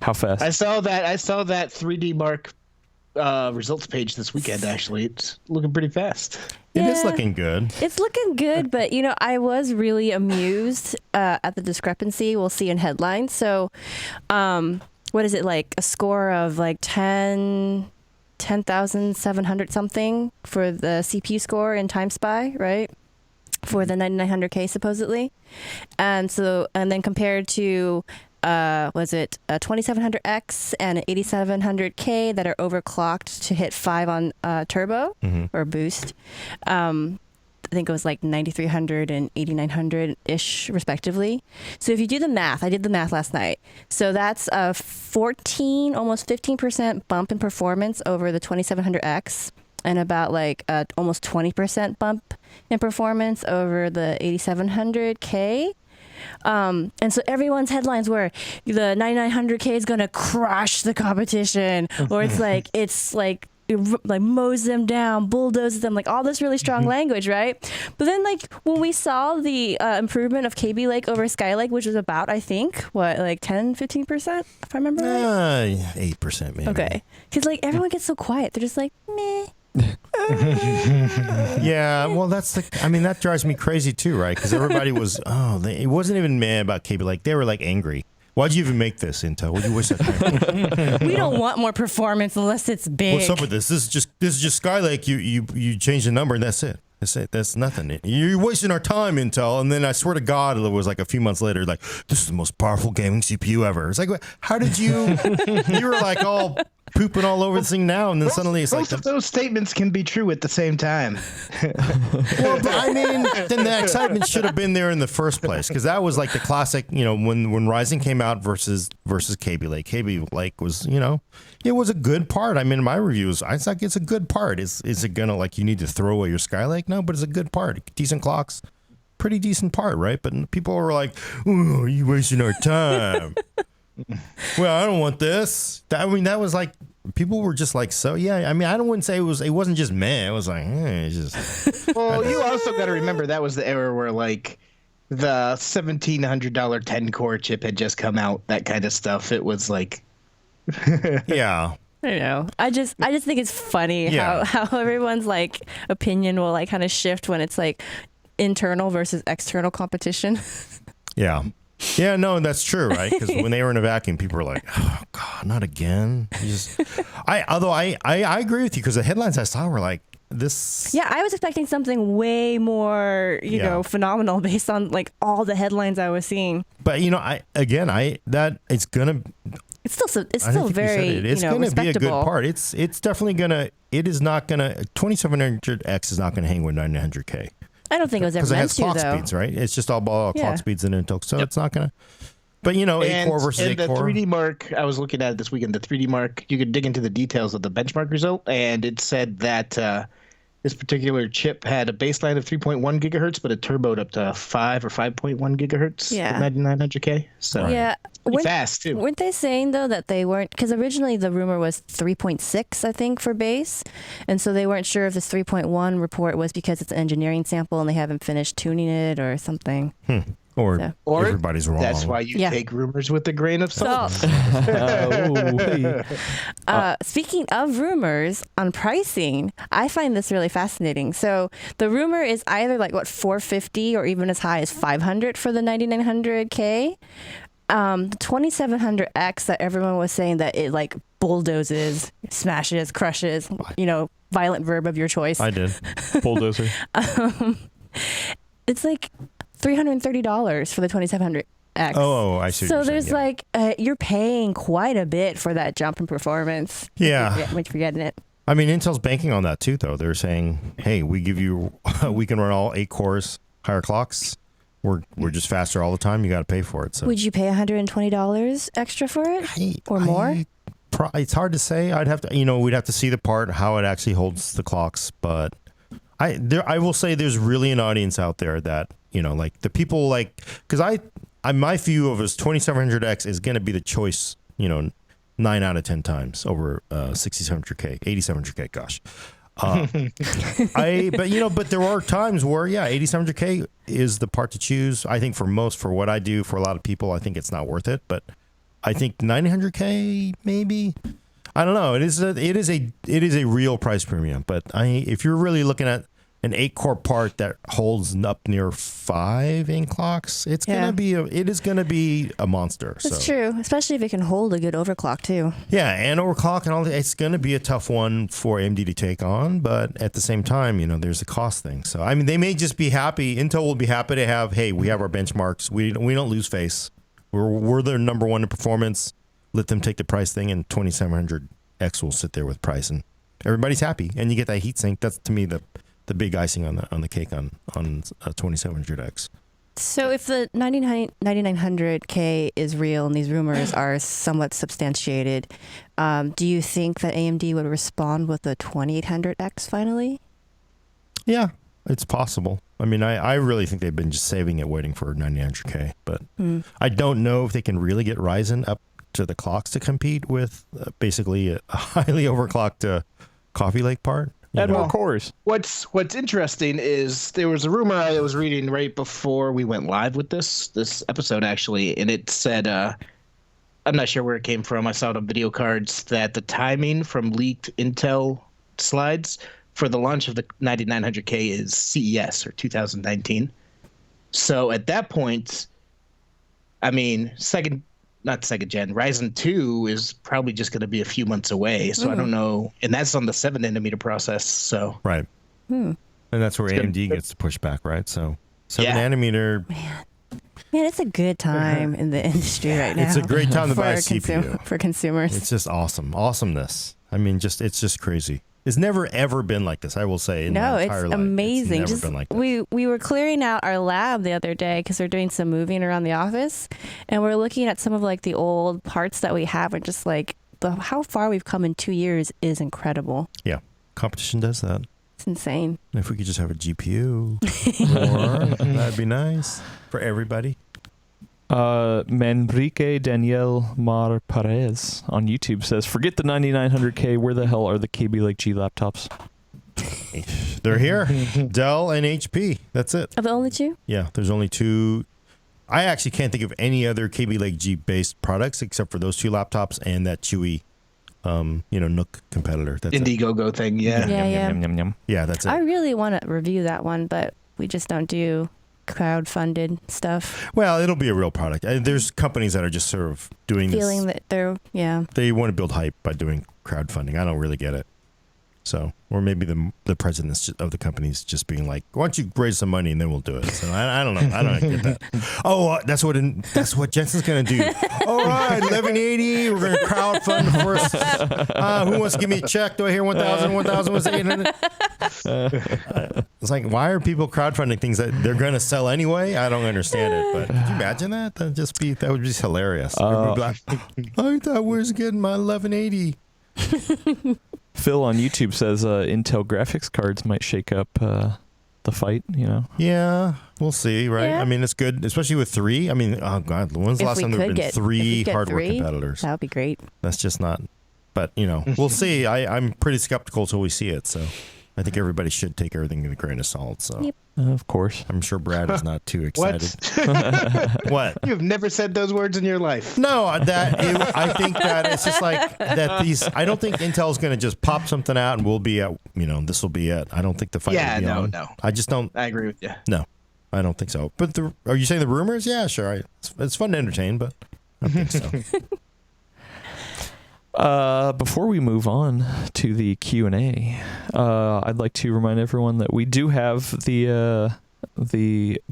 How fast? I saw that 3D Mark results page this weekend. Actually, it's looking pretty fast. It is looking good. It's looking good, but I was really amused at the discrepancy we'll see in headlines. So, what is it like? A score of like 10,700 something for the CPU score in TimeSpy, right? For the 9900K supposedly. And then compared to was it a 2700X and an 8700K that are overclocked to hit 5 on turbo or boost. I think it was like 9300 and 8900-ish respectively. So if you do the math, I did the math last night. So that's a 14, almost 15% bump in performance over the 2700X and about like almost 20% bump in performance over the 8700K. And so everyone's headlines were the 9900K is going to crush the competition, or it's like mows them down, bulldozes them, like all this really strong language, right? But then like when we saw the improvement of Kaby Lake over Skylake, which was about, I think, 10-15%, if I remember right? 8% maybe. Okay. Because like everyone gets so quiet. They're just like, meh. Yeah, well, that drives me crazy too, right? Because everybody was, it wasn't even mad about Kaby Lake. They were like angry. Why'd you even make this, Intel? Would you wish that? We don't want more performance unless it's big. What's up with this? This is just Skylake. You change the number and that's it. That's nothing. You're wasting our time, Intel. And then I swear to God, it was like a few months later, like, this is the most powerful gaming CPU ever. It's like, how did you? You were like all pooping all over this thing now, and then suddenly it's both like of those statements can be true at the same time. Well, but I mean, then the excitement should have been there in the first place, because that was like the classic, when Ryzen came out versus Kaby Lake. Kaby Lake was, it was a good part. I mean, my reviews, I think it's a good part. Is it gonna like you need to throw away your Skylake? No, but it's a good part. Decent clocks, pretty decent part, right? But people were like, "Oh, you wasting our time." Well, I don't want this. That was like people were just like, so yeah. I mean, I wouldn't say it wasn't just meh. It was like, it's just. Well, you also got to remember that was the era where like the $1,700 10-core chip had just come out. That kind of stuff. It was like. Yeah. I don't know. I just think it's funny Yeah. how everyone's like opinion will like kind of shift when it's like internal versus external competition. Yeah. Yeah, no, that's true, right? Because when they were in a vacuum, people were like, "Oh God, not again." Although I agree with you, because the headlines I saw were like this. Yeah, I was expecting something way more, you know, phenomenal based on like all the headlines I was seeing. But it's gonna. It's still It's very gonna be a good respectable. part. It's definitely gonna. It is not gonna. 2700X is not gonna hang with 9900K. I don't think it was ever Because it meant has to, clock though. speeds, right? It's just all clock Yeah. speeds in Intel, so it's not gonna. But 8-core versus and 8-core. the 3D Mark, I was looking at it this weekend. The 3D Mark, you could dig into the details of the benchmark result, and it said that this particular chip had a baseline of 3.1 gigahertz, but it turboed up to 5 or 5.1 gigahertz. Yeah. With 9900K. So Yeah. pretty fast too. Weren't they saying though that they weren't, because originally the rumor was 3.6, I think, for base, and so they weren't sure if this 3.1 report was because it's an engineering sample and they haven't finished tuning it or something. Or Or everybody's wrong. That's why you take rumors with a grain of salt. Speaking of rumors on pricing, I find this really fascinating. So the rumor is either like what 450 or even as high as 500 for the 9900K. The 2700X that everyone was saying that it like bulldozes, smashes, crushes, violent verb of your choice. I did. Bulldozer. It's like $330 for the 2700X. Oh, I see. what So you're there's saying, like you're paying quite a bit for that jump in performance. Yeah. When you're getting it. I mean, Intel's banking on that too, though. They're saying, "Hey, we can run all 8 cores, higher clocks. We're just faster all the time. You got to pay for it." So Would you pay $120 extra for it or more? It's hard to say. I'd have to, we'd have to see the part, how it actually holds the clocks. But I will say there's really an audience out there that, like the people like, because my view of it is 2700X is going to be the choice, 9 out of 10 times over 6700K, 8700K, gosh. But there are times where 8700K is the part to choose. I think for what I do, for a lot of people, I think it's not worth it. But I think 900K maybe. I don't know. It is a real price premium. But if you're really looking at an 8-core part that holds up near 5 in clocks, it is gonna be a monster. That's true, especially if it can hold a good overclock too. Yeah, and overclock and all that. It's going to be a tough one for AMD to take on, but at the same time, there's a cost thing. So, I mean, they may just be happy. Intel will be happy to have, hey, we have our benchmarks. We don't lose face. We're the number one in performance. Let them take the price thing, and 2700X will sit there with price, and everybody's happy. And you get that heat sink. That's, to me, the big icing on the cake on 2700X. So if the 9900K is real and these rumors are somewhat substantiated, do you think that AMD would respond with a 2800X finally? Yeah, it's possible. I mean, I really think they've been just saving it, waiting for 9900K. But I don't know if they can really get Ryzen up to the clocks to compete with basically a highly overclocked Coffee Lake part. Add more cores. What's interesting is there was a rumor I was reading right before we went live with this episode actually, and it said I'm not sure where it came from. I saw it on video cards that the timing from leaked Intel slides for the launch of the 9900K is CES or 2019. So at that point, I mean, not second gen, Ryzen 2 is probably just going to be a few months away. So I don't know. And that's on the 7 nanometer process. So right. And that's where AMD gets to push back, right? So 7-nanometer. Man, it's a good time in the industry right now. It's a great time to for buy a our CPU. for consumers. It's just awesome. Awesomeness. I mean, it's just crazy. It's never, ever been like this, I will say, in my entire it's life. amazing. It's never been like this. We were clearing out our lab the other day because we're doing some moving around the office, and we're looking at some of like the old parts that we have, and just like how far we've come in 2 years is incredible. Yeah. Competition does that. It's insane. If we could just have a GPU, more, that'd be nice for everybody. Manrique Daniel Mar Perez on YouTube says, forget the 9900K. Where the hell are the KB Lake G laptops? They're here. Dell and HP. That's it. Are the only two? Yeah, there's only two. I actually can't think of any other KB Lake G based products except for those two laptops and that Chewy, Nook competitor. That's Indiegogo thing. Yeah. Yum, yum, yum. Yeah, that's it. I really want to review that one, but we just don't do crowd-funded stuff. Well, it'll be a real product. There's companies that are just sort of doing Feeling this. that They want to build hype by doing crowdfunding. I don't really get it. So, or maybe the presidents of the companies just being like, "Why don't you raise some money and then we'll do it?" So I don't know. I don't get that. Oh, that's what Jensen's gonna do. All right, 1180. We're gonna crowdfund the first. Who wants to give me a check? Do I hear 1,000? 1,000 was 800. It's like, why are people crowdfunding things that they're gonna sell anyway? I don't understand it. But could you imagine that? That would be hilarious. I thought we was getting my 1180. Phil on YouTube says Intel graphics cards might shake up the fight, Yeah, we'll see, right? Yeah. I mean, it's good, especially with 3. I mean, oh, God, when's the last time there have been 3 hardware competitors? That would be great. That's just not, but, we'll see. I'm pretty skeptical until we see it, so I think everybody should take everything with a grain of salt, so. Yep. Of course. I'm sure Brad is not too excited. What? You've never said those words in your life. No, I think that it's just like that I don't think Intel's going to just pop something out and we'll be at, this will be it. I don't think the fight will be on. No. I just don't. I agree with you. No, I don't think so. But are you saying the rumors? Yeah, sure. It's fun to entertain, but I don't think so. Before we move on to the Q&A, I'd like to remind everyone that we do have the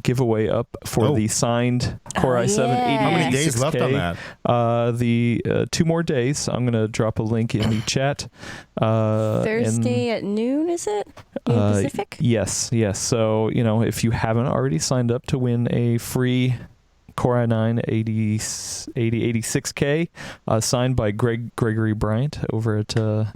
giveaway up for the signed Core i7 8086K. How many days left on that? The 2 more days. I'm going to drop a link in the chat. Thursday at noon, is it? Noon Pacific? Yes. So, if you haven't already signed up to win a free Core i9 8086K signed by Gregory Bryant over at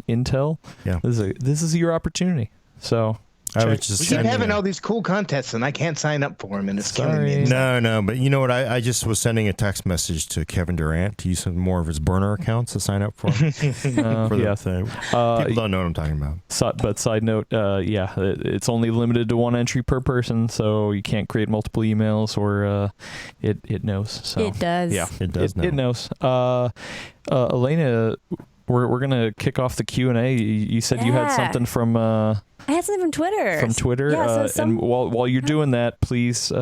Intel. Yeah. This is your opportunity. So I was just we keep having all these cool contests, and I can't sign up for them, and it's killing me. No, but you know what? I just was sending a text message to Kevin Durant to use some more of his burner accounts to sign up for him. People don't know what I'm talking about. But side note, it's only limited to 1 entry per person, so you can't create multiple emails, or it knows. So it does. Yeah, it does. It knows. Elena, we're gonna kick off the Q&A. You said you had something from. I had something from Twitter. Yeah, and while you're doing that, please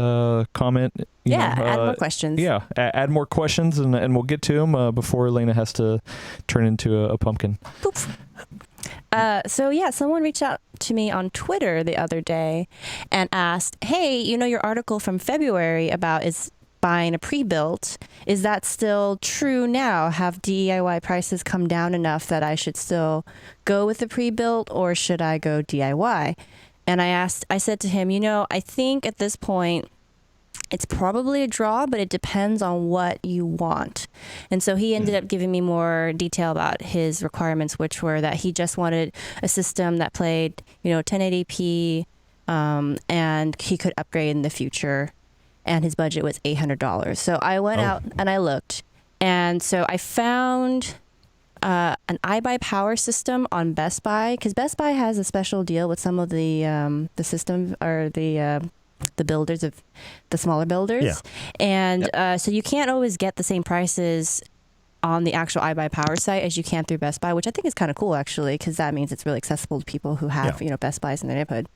comment. Add more questions. Yeah, add more questions, and we'll get to them before Elena has to turn into a pumpkin. Poof. Someone reached out to me on Twitter the other day and asked, hey, your article from February about is buying a pre-built, is that still true now? Have DIY prices come down enough that I should still go with the pre-built, or should I go DIY? And I said to him, I think at this point it's probably a draw, but it depends on what you want. And so he ended up giving me more detail about his requirements, which were that he just wanted a system that played 1080p, and he could upgrade in the future. And his budget was $800. So I went out and I looked. And so I found an iBuyPower system on Best Buy, because Best Buy has a special deal with some of the system or the builders of the smaller builders. Yeah. And so you can't always get the same prices on the actual iBuyPower site as you can through Best Buy, which I think is kind of cool, actually, because that means it's really accessible to people who have Best Buys in their neighborhood.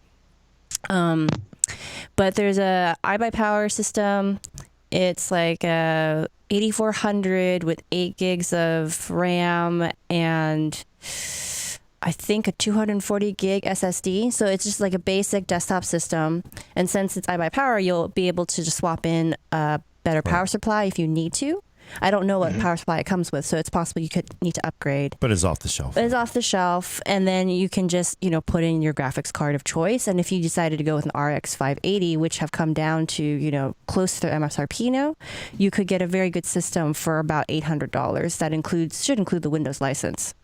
But there's a iBuyPower system. It's like 8400 with 8 gigs of RAM and I think, a 240 gig SSD. So it's just like a basic desktop system. And since it's iBuyPower, you'll be able to just swap in a better power supply if you need to. I don't know what power supply it comes with, so it's possible you could need to upgrade. But it's off the shelf. It's off the shelf, and then you can just, put in your graphics card of choice. And if you decided to go with an RX 580, which have come down to, close to their MSRP now, you could get a very good system for about $800. That should include the Windows license.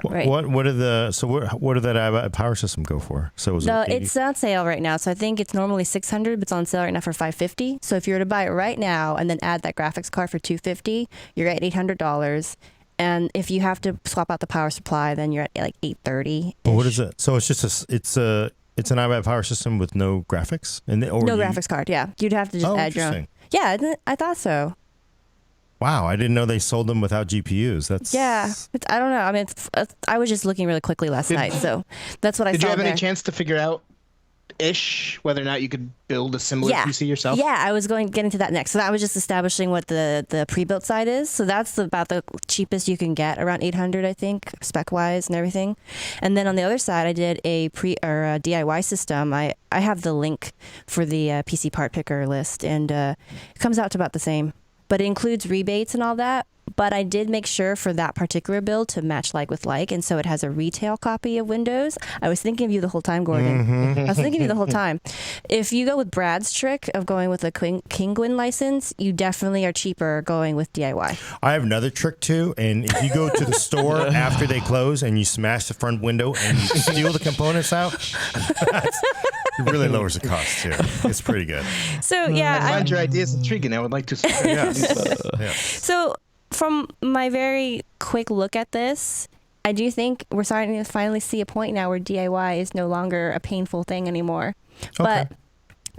Right. What did that power system go for? So it's on sale right now. So I think it's normally $600, but it's on sale right now for $550. So if you were to buy it right now and then add that graphics card for $250, you're at $800. And if you have to swap out the power supply, then you're at like $830. Well, what is it? So it's just it's an iBuyPower system with no graphics, graphics card. Yeah, you'd have to just add your own. Yeah, I thought so. Wow, I didn't know they sold them without GPUs. I don't know. I mean, I was just looking really quickly last night, so that's what I saw. Did you have any chance to figure out whether or not you could build a similar PC yourself? Yeah, I was getting to that next. So I was just establishing what the pre-built side is. So that's about the cheapest you can get, around $800, I think, spec-wise and everything. And then on the other side, I did a DIY system. I have the link for the PC part picker list, and it comes out to about the same. But it includes rebates and all that. But I did make sure for that particular build to match like with like. And so it has a retail copy of Windows. I was thinking of you the whole time, Gordon. I was thinking of you the whole time. If you go with Brad's trick of going with a Kinguin license, you definitely are cheaper going with DIY. I have another trick too. And if you go to the store after they close and you smash the front window and you steal the components out, it really lowers the cost too. It's pretty good. So yeah, I find your ideas intriguing. I would like to. So from my very quick look at this, I do think we're starting to finally see a point now where DIY is no longer a painful thing anymore. Okay. But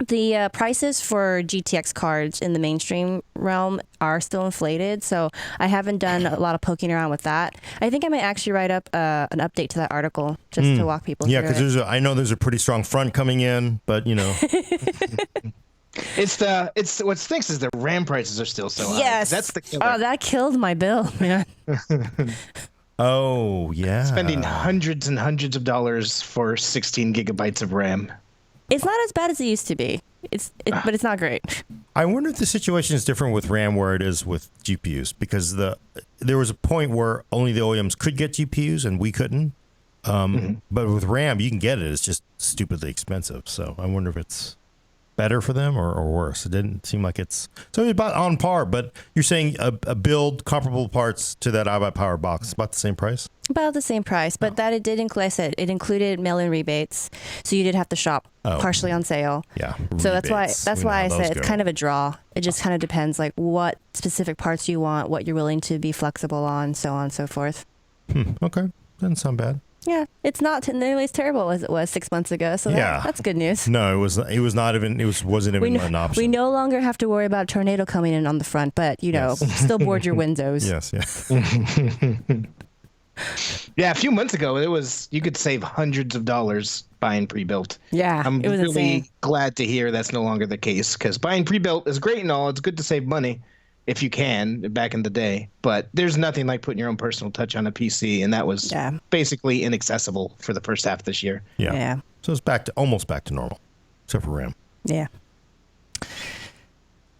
the prices for GTX cards in the mainstream realm are still inflated, so I haven't done a lot of poking around with that. I think I might actually write up an update to that article just to walk people through it. Yeah, because I know there's a pretty strong front coming in, but It's what stinks is the RAM prices are still so high. Yes, that's the killer. Oh, that killed my bill, man. Oh yeah, spending hundreds and hundreds of dollars for 16 gigabytes of RAM. It's not as bad as it used to be. But it's not great. I wonder if the situation is different with RAM where it is with GPUs, because there was a point where only the OEMs could get GPUs and we couldn't. But with RAM, you can get it. It's just stupidly expensive. So I wonder if it's better for them or worse. It didn't seem like it's about on par, but you're saying a build comparable parts to that iBuyPower box, about the same price? About the same price, but that it did include, I said, it included mail-in rebates, so you did have to shop partially on sale. Yeah. So that's why I said it's kind of a draw. It just kind of depends like what specific parts you want, what you're willing to be flexible on, so on and so forth. Okay. Doesn't sound bad. Yeah, it's not nearly as terrible as it was 6 months ago. So that's good news. No, it wasn't even an option. We no longer have to worry about a tornado coming in on the front, but still board your windows. Yes. Yeah, a few months ago you could save hundreds of dollars buying pre-built. Yeah, I'm it was really insane. glad to hear that's no longer the case, because buying pre-built is great and all. It's good to save money if you can back in the day, but there's nothing like putting your own personal touch on a PC, and that was basically inaccessible for the first half of this year. Yeah. So it's almost back to normal, except for RAM. Yeah.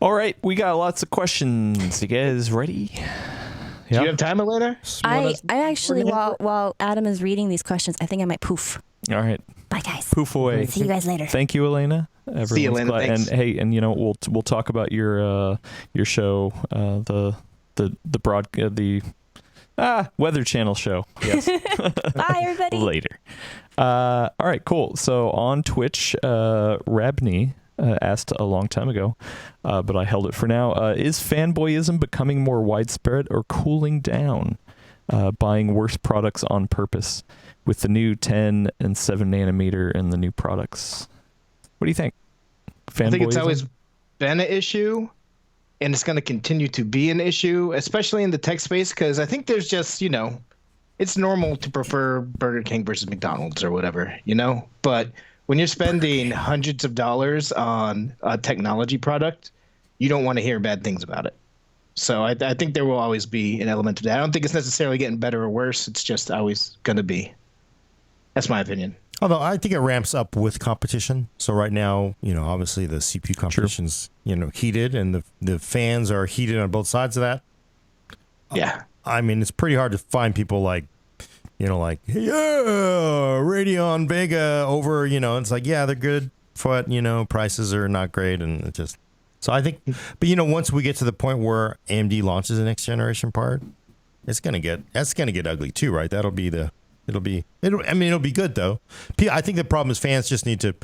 All right, we got lots of questions. You guys ready? Do you have time, Elena? I actually, while Adam is reading these questions, I think I might poof. All right. Bye, guys. Poof away. See you guys later. Thank you, Elena. See you, Elena. Thanks. And hey, and we'll talk about your show, the Weather Channel show. Yes. Bye, everybody. Later. All right, cool. So on Twitch, Rabney asked a long time ago, but I held it for now. Is fanboyism becoming more widespread or cooling down? Buying worse products on purpose with the new 10 and 7 nanometer and the new products. What do you think? Fanboyism? I think it's always been an issue, and it's going to continue to be an issue, especially in the tech space, because I think there's just, it's normal to prefer Burger King versus McDonald's or whatever, but when you're spending hundreds of dollars on a technology product, you don't want to hear bad things about it. So I think there will always be an element of that. I don't think it's necessarily getting better or worse. It's just always going to be. That's my opinion. Although I think it ramps up with competition. So right now, obviously the CPU competition's, heated, and the fans are heated on both sides of that. Yeah. I mean, it's pretty hard to find people like Radeon Vega over, it's like, yeah, they're good, but, prices are not great. And it just, so I think, but, once we get to the point where AMD launches the next generation part, that's going to get ugly too, right? It'll be good though. I think the problem is fans just need to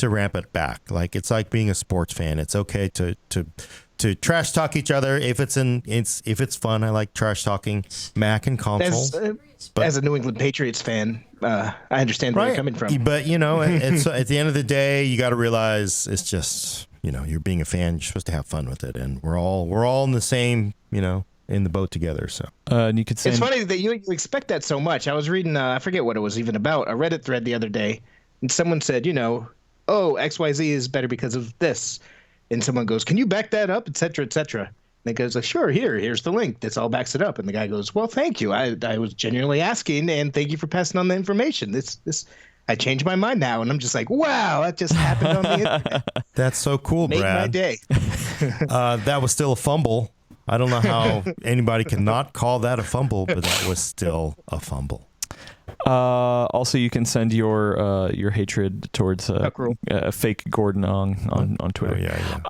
ramp it back. Like, it's like being a sports fan. It's okay to trash talk each other if it's fun. I like trash talking Mac and console. As a New England Patriots fan, I understand where you're coming from. But it's, at the end of the day, you got to realize it's just you're being a fan. You're supposed to have fun with it, and we're all in the same in the boat together. So and you could say it's funny that you expect that so much. I was reading I forget what it was even about, a Reddit thread the other day, and someone said oh, XYZ is better because of this. And someone goes, can you back that up, et cetera, et cetera? And it goes, like, sure, here's the link. That's all backs it up. And the guy goes, well, thank you. I was genuinely asking, and thank you for passing on the information. I changed my mind now. And I'm just like, wow, that just happened on the internet. That's so cool, Made Brad. my day. That was still a fumble. I don't know how anybody can not call that a fumble, but that was still a fumble. Also, you can send your hatred towards fake Gordon on Twitter. Oh,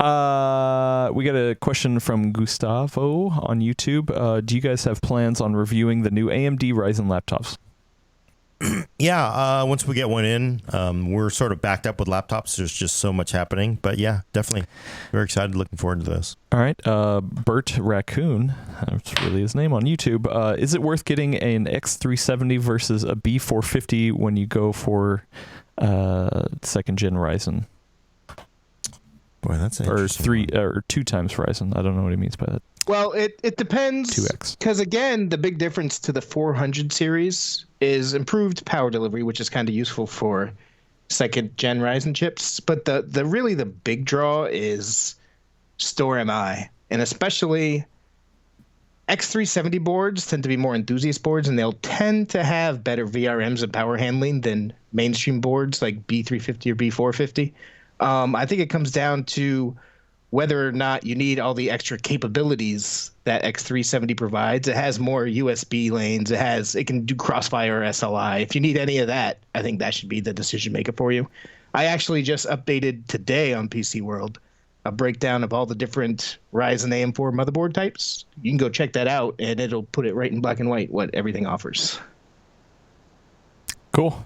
yeah. We got a question from Gustavo on YouTube. Do you guys have plans on reviewing the new AMD Ryzen laptops? Yeah, once we get one in, we're sort of backed up with laptops. There's just so much happening. But yeah, definitely. Very excited, looking forward to this. All right. Bert Raccoon, that's really his name on YouTube. Is it worth getting an X370 versus a B450 when you go for second gen Ryzen? Boy, that's an interesting one. Or 2 times Ryzen. I don't know what he means by that. Well, it depends. 2X. Because again, the big difference to the 400 series is improved power delivery, which is kind of useful for second gen Ryzen chips. But the really the big draw is store MI, and especially X370 boards tend to be more enthusiast boards, and they'll tend to have better VRMs and power handling than mainstream boards like B350 or B450. I think it comes down to whether or not you need all the extra capabilities that X370 provides. It has more USB lanes. It can do Crossfire or SLI. If you need any of that, I think that should be the decision maker for you. I actually just updated today on PC World a breakdown of all the different Ryzen AM4 motherboard types. You can go check that out, and it'll put it right in black and white what everything offers. Cool.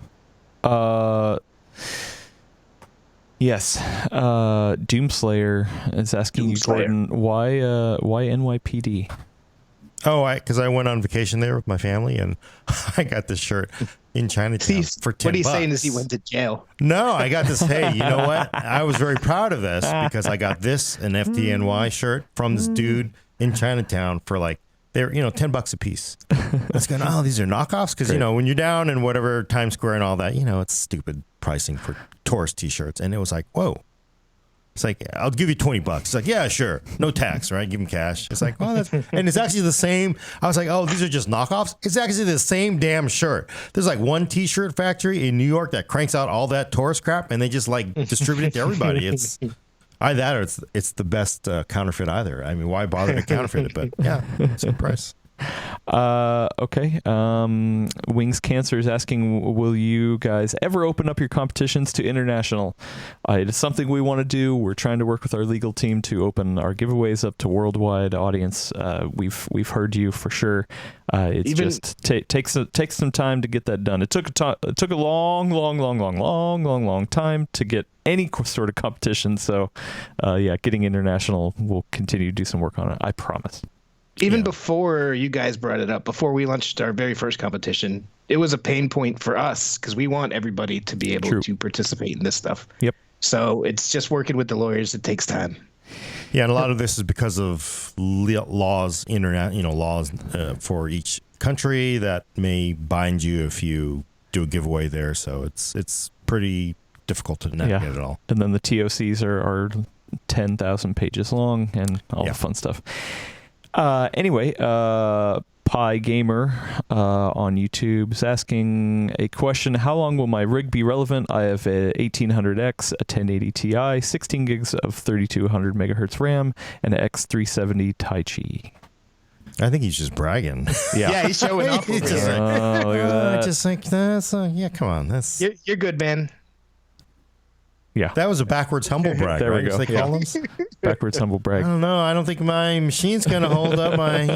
Yes. Doomslayer is asking you, Gordon, why NYPD? Oh, because I went on vacation there with my family, and I got this shirt in Chinatown for $10. What he's saying is he went to jail. No, I got this. Hey, you know what? I was very proud of this because I got an FDNY shirt from this dude in Chinatown for they're $10 a piece. That's going, oh, these are knockoffs? Because when you're down in whatever Times Square and all that, it's stupid pricing for tourist t-shirts. And it was like, whoa. It's like, I'll give you $20. It's like, yeah, sure. No tax, right? Give him cash. It's like, oh, and it's actually the same. I was like, oh, these are just knockoffs. It's actually the same damn shirt. There's one t-shirt factory in New York that cranks out all that tourist crap, and they just distribute it to everybody. It's either it's the best counterfeit either. I mean, why bother to counterfeit it? But yeah, it's a good price. Okay. Wings Cancer is asking, will you guys ever open up your competitions to international? It is something we want to do. We're trying to work with our legal team to open our giveaways up to worldwide audience. We've heard you for sure. It takes some time to get that done. It took a long time to get any sort of competition. So, getting international, we'll continue to do some work on it. I promise. Even before you guys brought it up, before we launched our very first competition, it was a pain point for us because we want everybody to be able to participate in this stuff. Yep. So it's just working with the lawyers. It takes time. Yeah, and a lot of this is because of laws, laws for each country that may bind you if you do a giveaway there. So it's pretty difficult to navigate it all. And then the TOCs are 10,000 pages long and all the fun stuff. Anyway, Pi Gamer on YouTube is asking a question. How long will my rig be relevant? I have a 1800X, a 1080 Ti, 16 gigs of 3200 megahertz RAM, and an X370 Taichi. I think he's just bragging. Yeah, he's showing off. He's over just here. like, Look at I that. just think that's yeah. Come on, that's You're good, man. Yeah, that was a backwards humble brag. There we right? go. As they call them. backwards humble I brag. don't know. I don't think my machine's gonna hold up my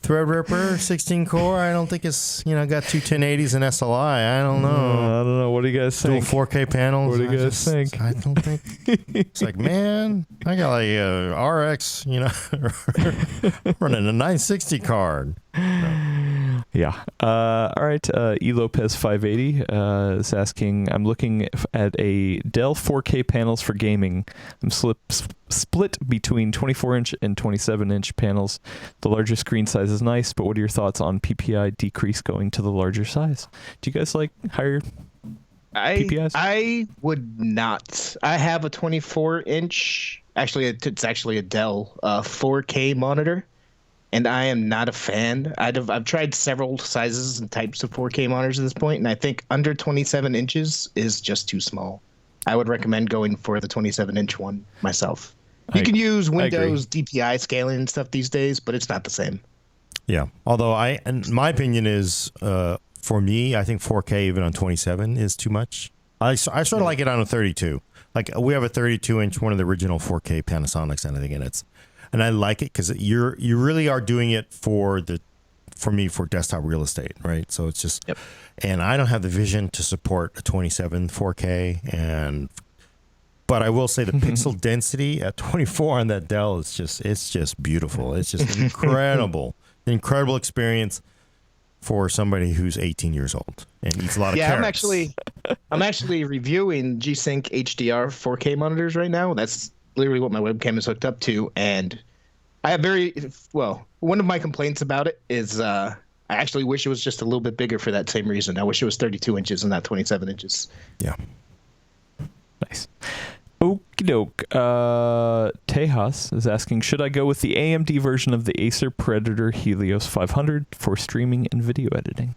Threadripper 16 core. I don't think it's got two 1080s and SLI. I don't know. I don't know. What do you guys Dual think? 4K panels. What do you guys think? I don't think it's like, man, I got like a RX, running a 960 card. Yeah. All right. E Lopez 580 is asking. I'm looking at a Dell 4K panels for gaming. I'm split between 24-inch and 27-inch panels. The larger screen size is nice, but what are your thoughts on PPI decrease going to the larger size? Do you guys like higher PPIs? I would not. I have a 24-inch. Actually, it's actually a Dell 4K monitor. And I am not a fan. I've tried several sizes and types of 4K monitors at this point, and I think under 27 inches is just too small. I would recommend going for the 27-inch one myself. You can use Windows DPI scaling and stuff these days, but it's not the same. Yeah. Although my opinion is, for me, I think 4K even on 27 is too much. I sort of like it on a 32. Like we have a 32-inch, one of the original 4K Panasonics, and I think and I like it because you really are doing it for desktop real estate, right? So it's just, and I don't have the vision to support a 27 4K, but I will say the pixel density at 24 on that Dell is just beautiful. It's just incredible experience for somebody who's 18 years old and eats a lot of carrots. I'm actually reviewing G-Sync HDR 4K monitors right now. That's literally what my webcam is hooked up to, and I have one of my complaints about it is I actually wish it was just a little bit bigger for that same reason. I wish it was 32 inches and not 27 inches. Yeah. Nice. Okie doke. Tejas is asking, should I go with the AMD version of the Acer Predator Helios 500 for streaming and video editing?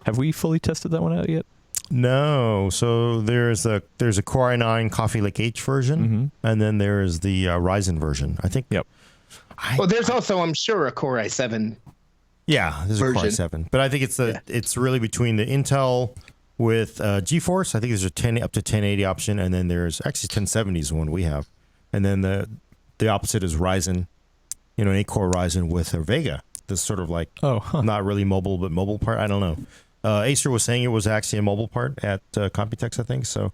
Have we fully tested that one out yet? No. So there's a Core i9 Coffee Lake H version, and then there's the Ryzen version. I think. Yep. There's also, I'm sure, a Core i7. Yeah, there's a Core i7, but I think it's really between the Intel with GeForce. I think there's a 10 up to 1080 option, and then there's actually 1070 is the one we have, and then the opposite is Ryzen, an 8-core Ryzen with a Vega. This sort of like not really mobile, but mobile part. I don't know. Acer was saying it was actually a mobile part at Computex, I think. So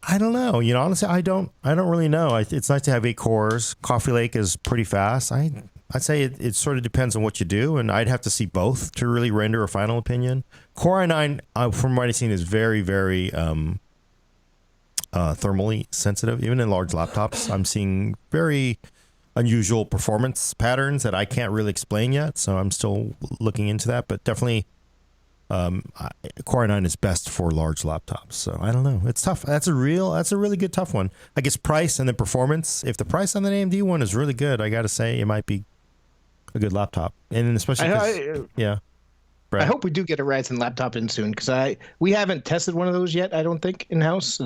I don't know. Honestly, I don't really know. It's nice to have 8 cores. Coffee Lake is pretty fast. I'd say it sort of depends on what you do, and I'd have to see both to really render a final opinion. Core i9, from what I've seen, is very, very thermally sensitive. Even in large laptops, I'm seeing very unusual performance patterns that I can't really explain yet. So I'm still looking into that, but definitely. Core i9 is best for large laptops, so I don't know. It's tough. That's a really good tough one. I guess price and then performance. If the price on the AMD one is really good, I got to say it might be a good laptop, and then especially yeah. Right. I hope we do get a Ryzen laptop in soon because we haven't tested one of those yet. I don't think in house.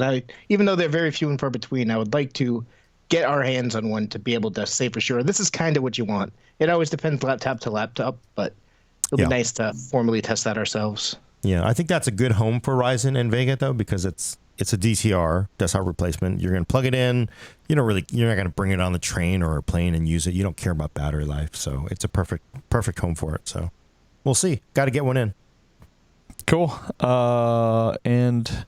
Even though they're very few and far between, I would like to get our hands on one to be able to say for sure this is kind of what you want. It always depends laptop to laptop, but. It'll be nice to formally test that ourselves. Yeah, I think that's a good home for Ryzen and Vega though, because it's a DTR desktop replacement. You're going to plug it in. You're not going to bring it on the train or a plane and use it. You don't care about battery life, so it's a perfect home for it. So we'll see. Got to get one in. Cool. And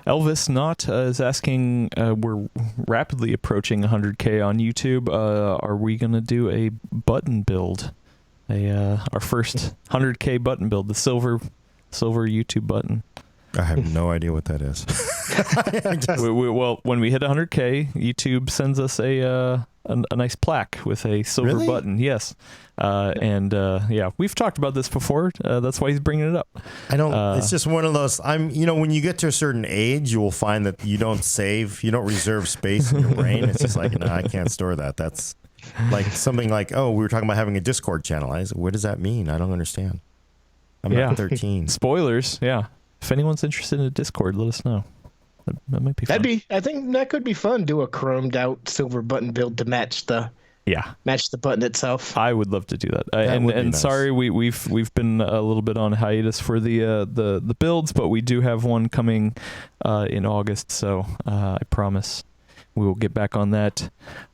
Elvis Knott is asking, we're rapidly approaching 100K on YouTube. Are we going to do a button build? Our first 100K button build, the silver YouTube button. I have no idea what that is. Well, when we hit 100K, YouTube sends us a nice plaque with a silver button. Yes, we've talked about this before. That's why he's bringing it up. I don't. It's just one of those. When you get to a certain age, you will find that you don't reserve space in your brain. It's just like, no, I can't store that. Like something like, oh, we were talking about having a Discord channel. What does that mean? I don't understand. I'm not 13. Spoilers. Yeah. If anyone's interested in a Discord, let us know. That might be fun. I think that could be fun. Do a chromed out silver button build to match the button itself. I would love to do that. That would be and nice. sorry, we've been a little bit on hiatus for the builds, but we do have one coming in August. So I promise we will get back on that.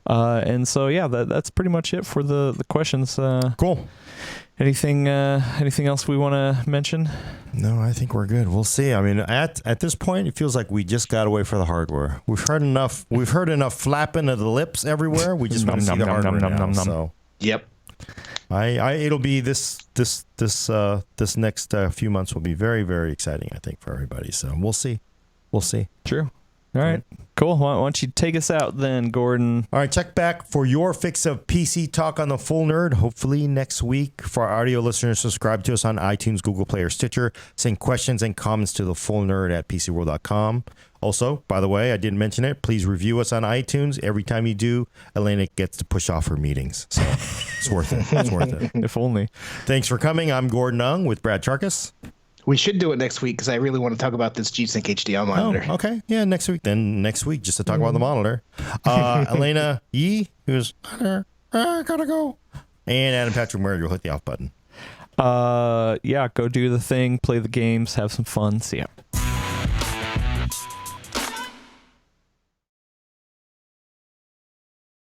And so yeah, that's pretty much it for the questions. Cool. Anything else we want to mention? No, I think we're good. We'll see. I mean, at this point, it feels like we just got to wait for the hardware. We've heard enough flapping of the lips everywhere. We just want to see the hardware now. So, Yep. it'll be this next few months will be very, very exciting, I think, for everybody. So we'll see. True. All right. Cool. Why don't you take us out then, Gordon? All right, check back for your fix of PC talk on the Full Nerd. Hopefully next week. For our audio listeners, subscribe to us on iTunes, Google Play, or Stitcher. Send questions and comments to the Full Nerd at PCWorld.com. Also, by the way, I didn't mention it. Please review us on iTunes. Every time you do, Elena gets to push off her meetings. So it's worth it. It's worth it. If only. Thanks for coming. I'm Gordon Ung with Brad Charkis. We should do it next week because I really want to talk about this G-Sync HDR monitor. Oh, okay. Yeah, next week. Then next week, just to talk about the monitor. Elena Yee, who's, I gotta go. And Adam Patrick Murray will hit the off button. Yeah, go do the thing, play the games, have some fun. See ya.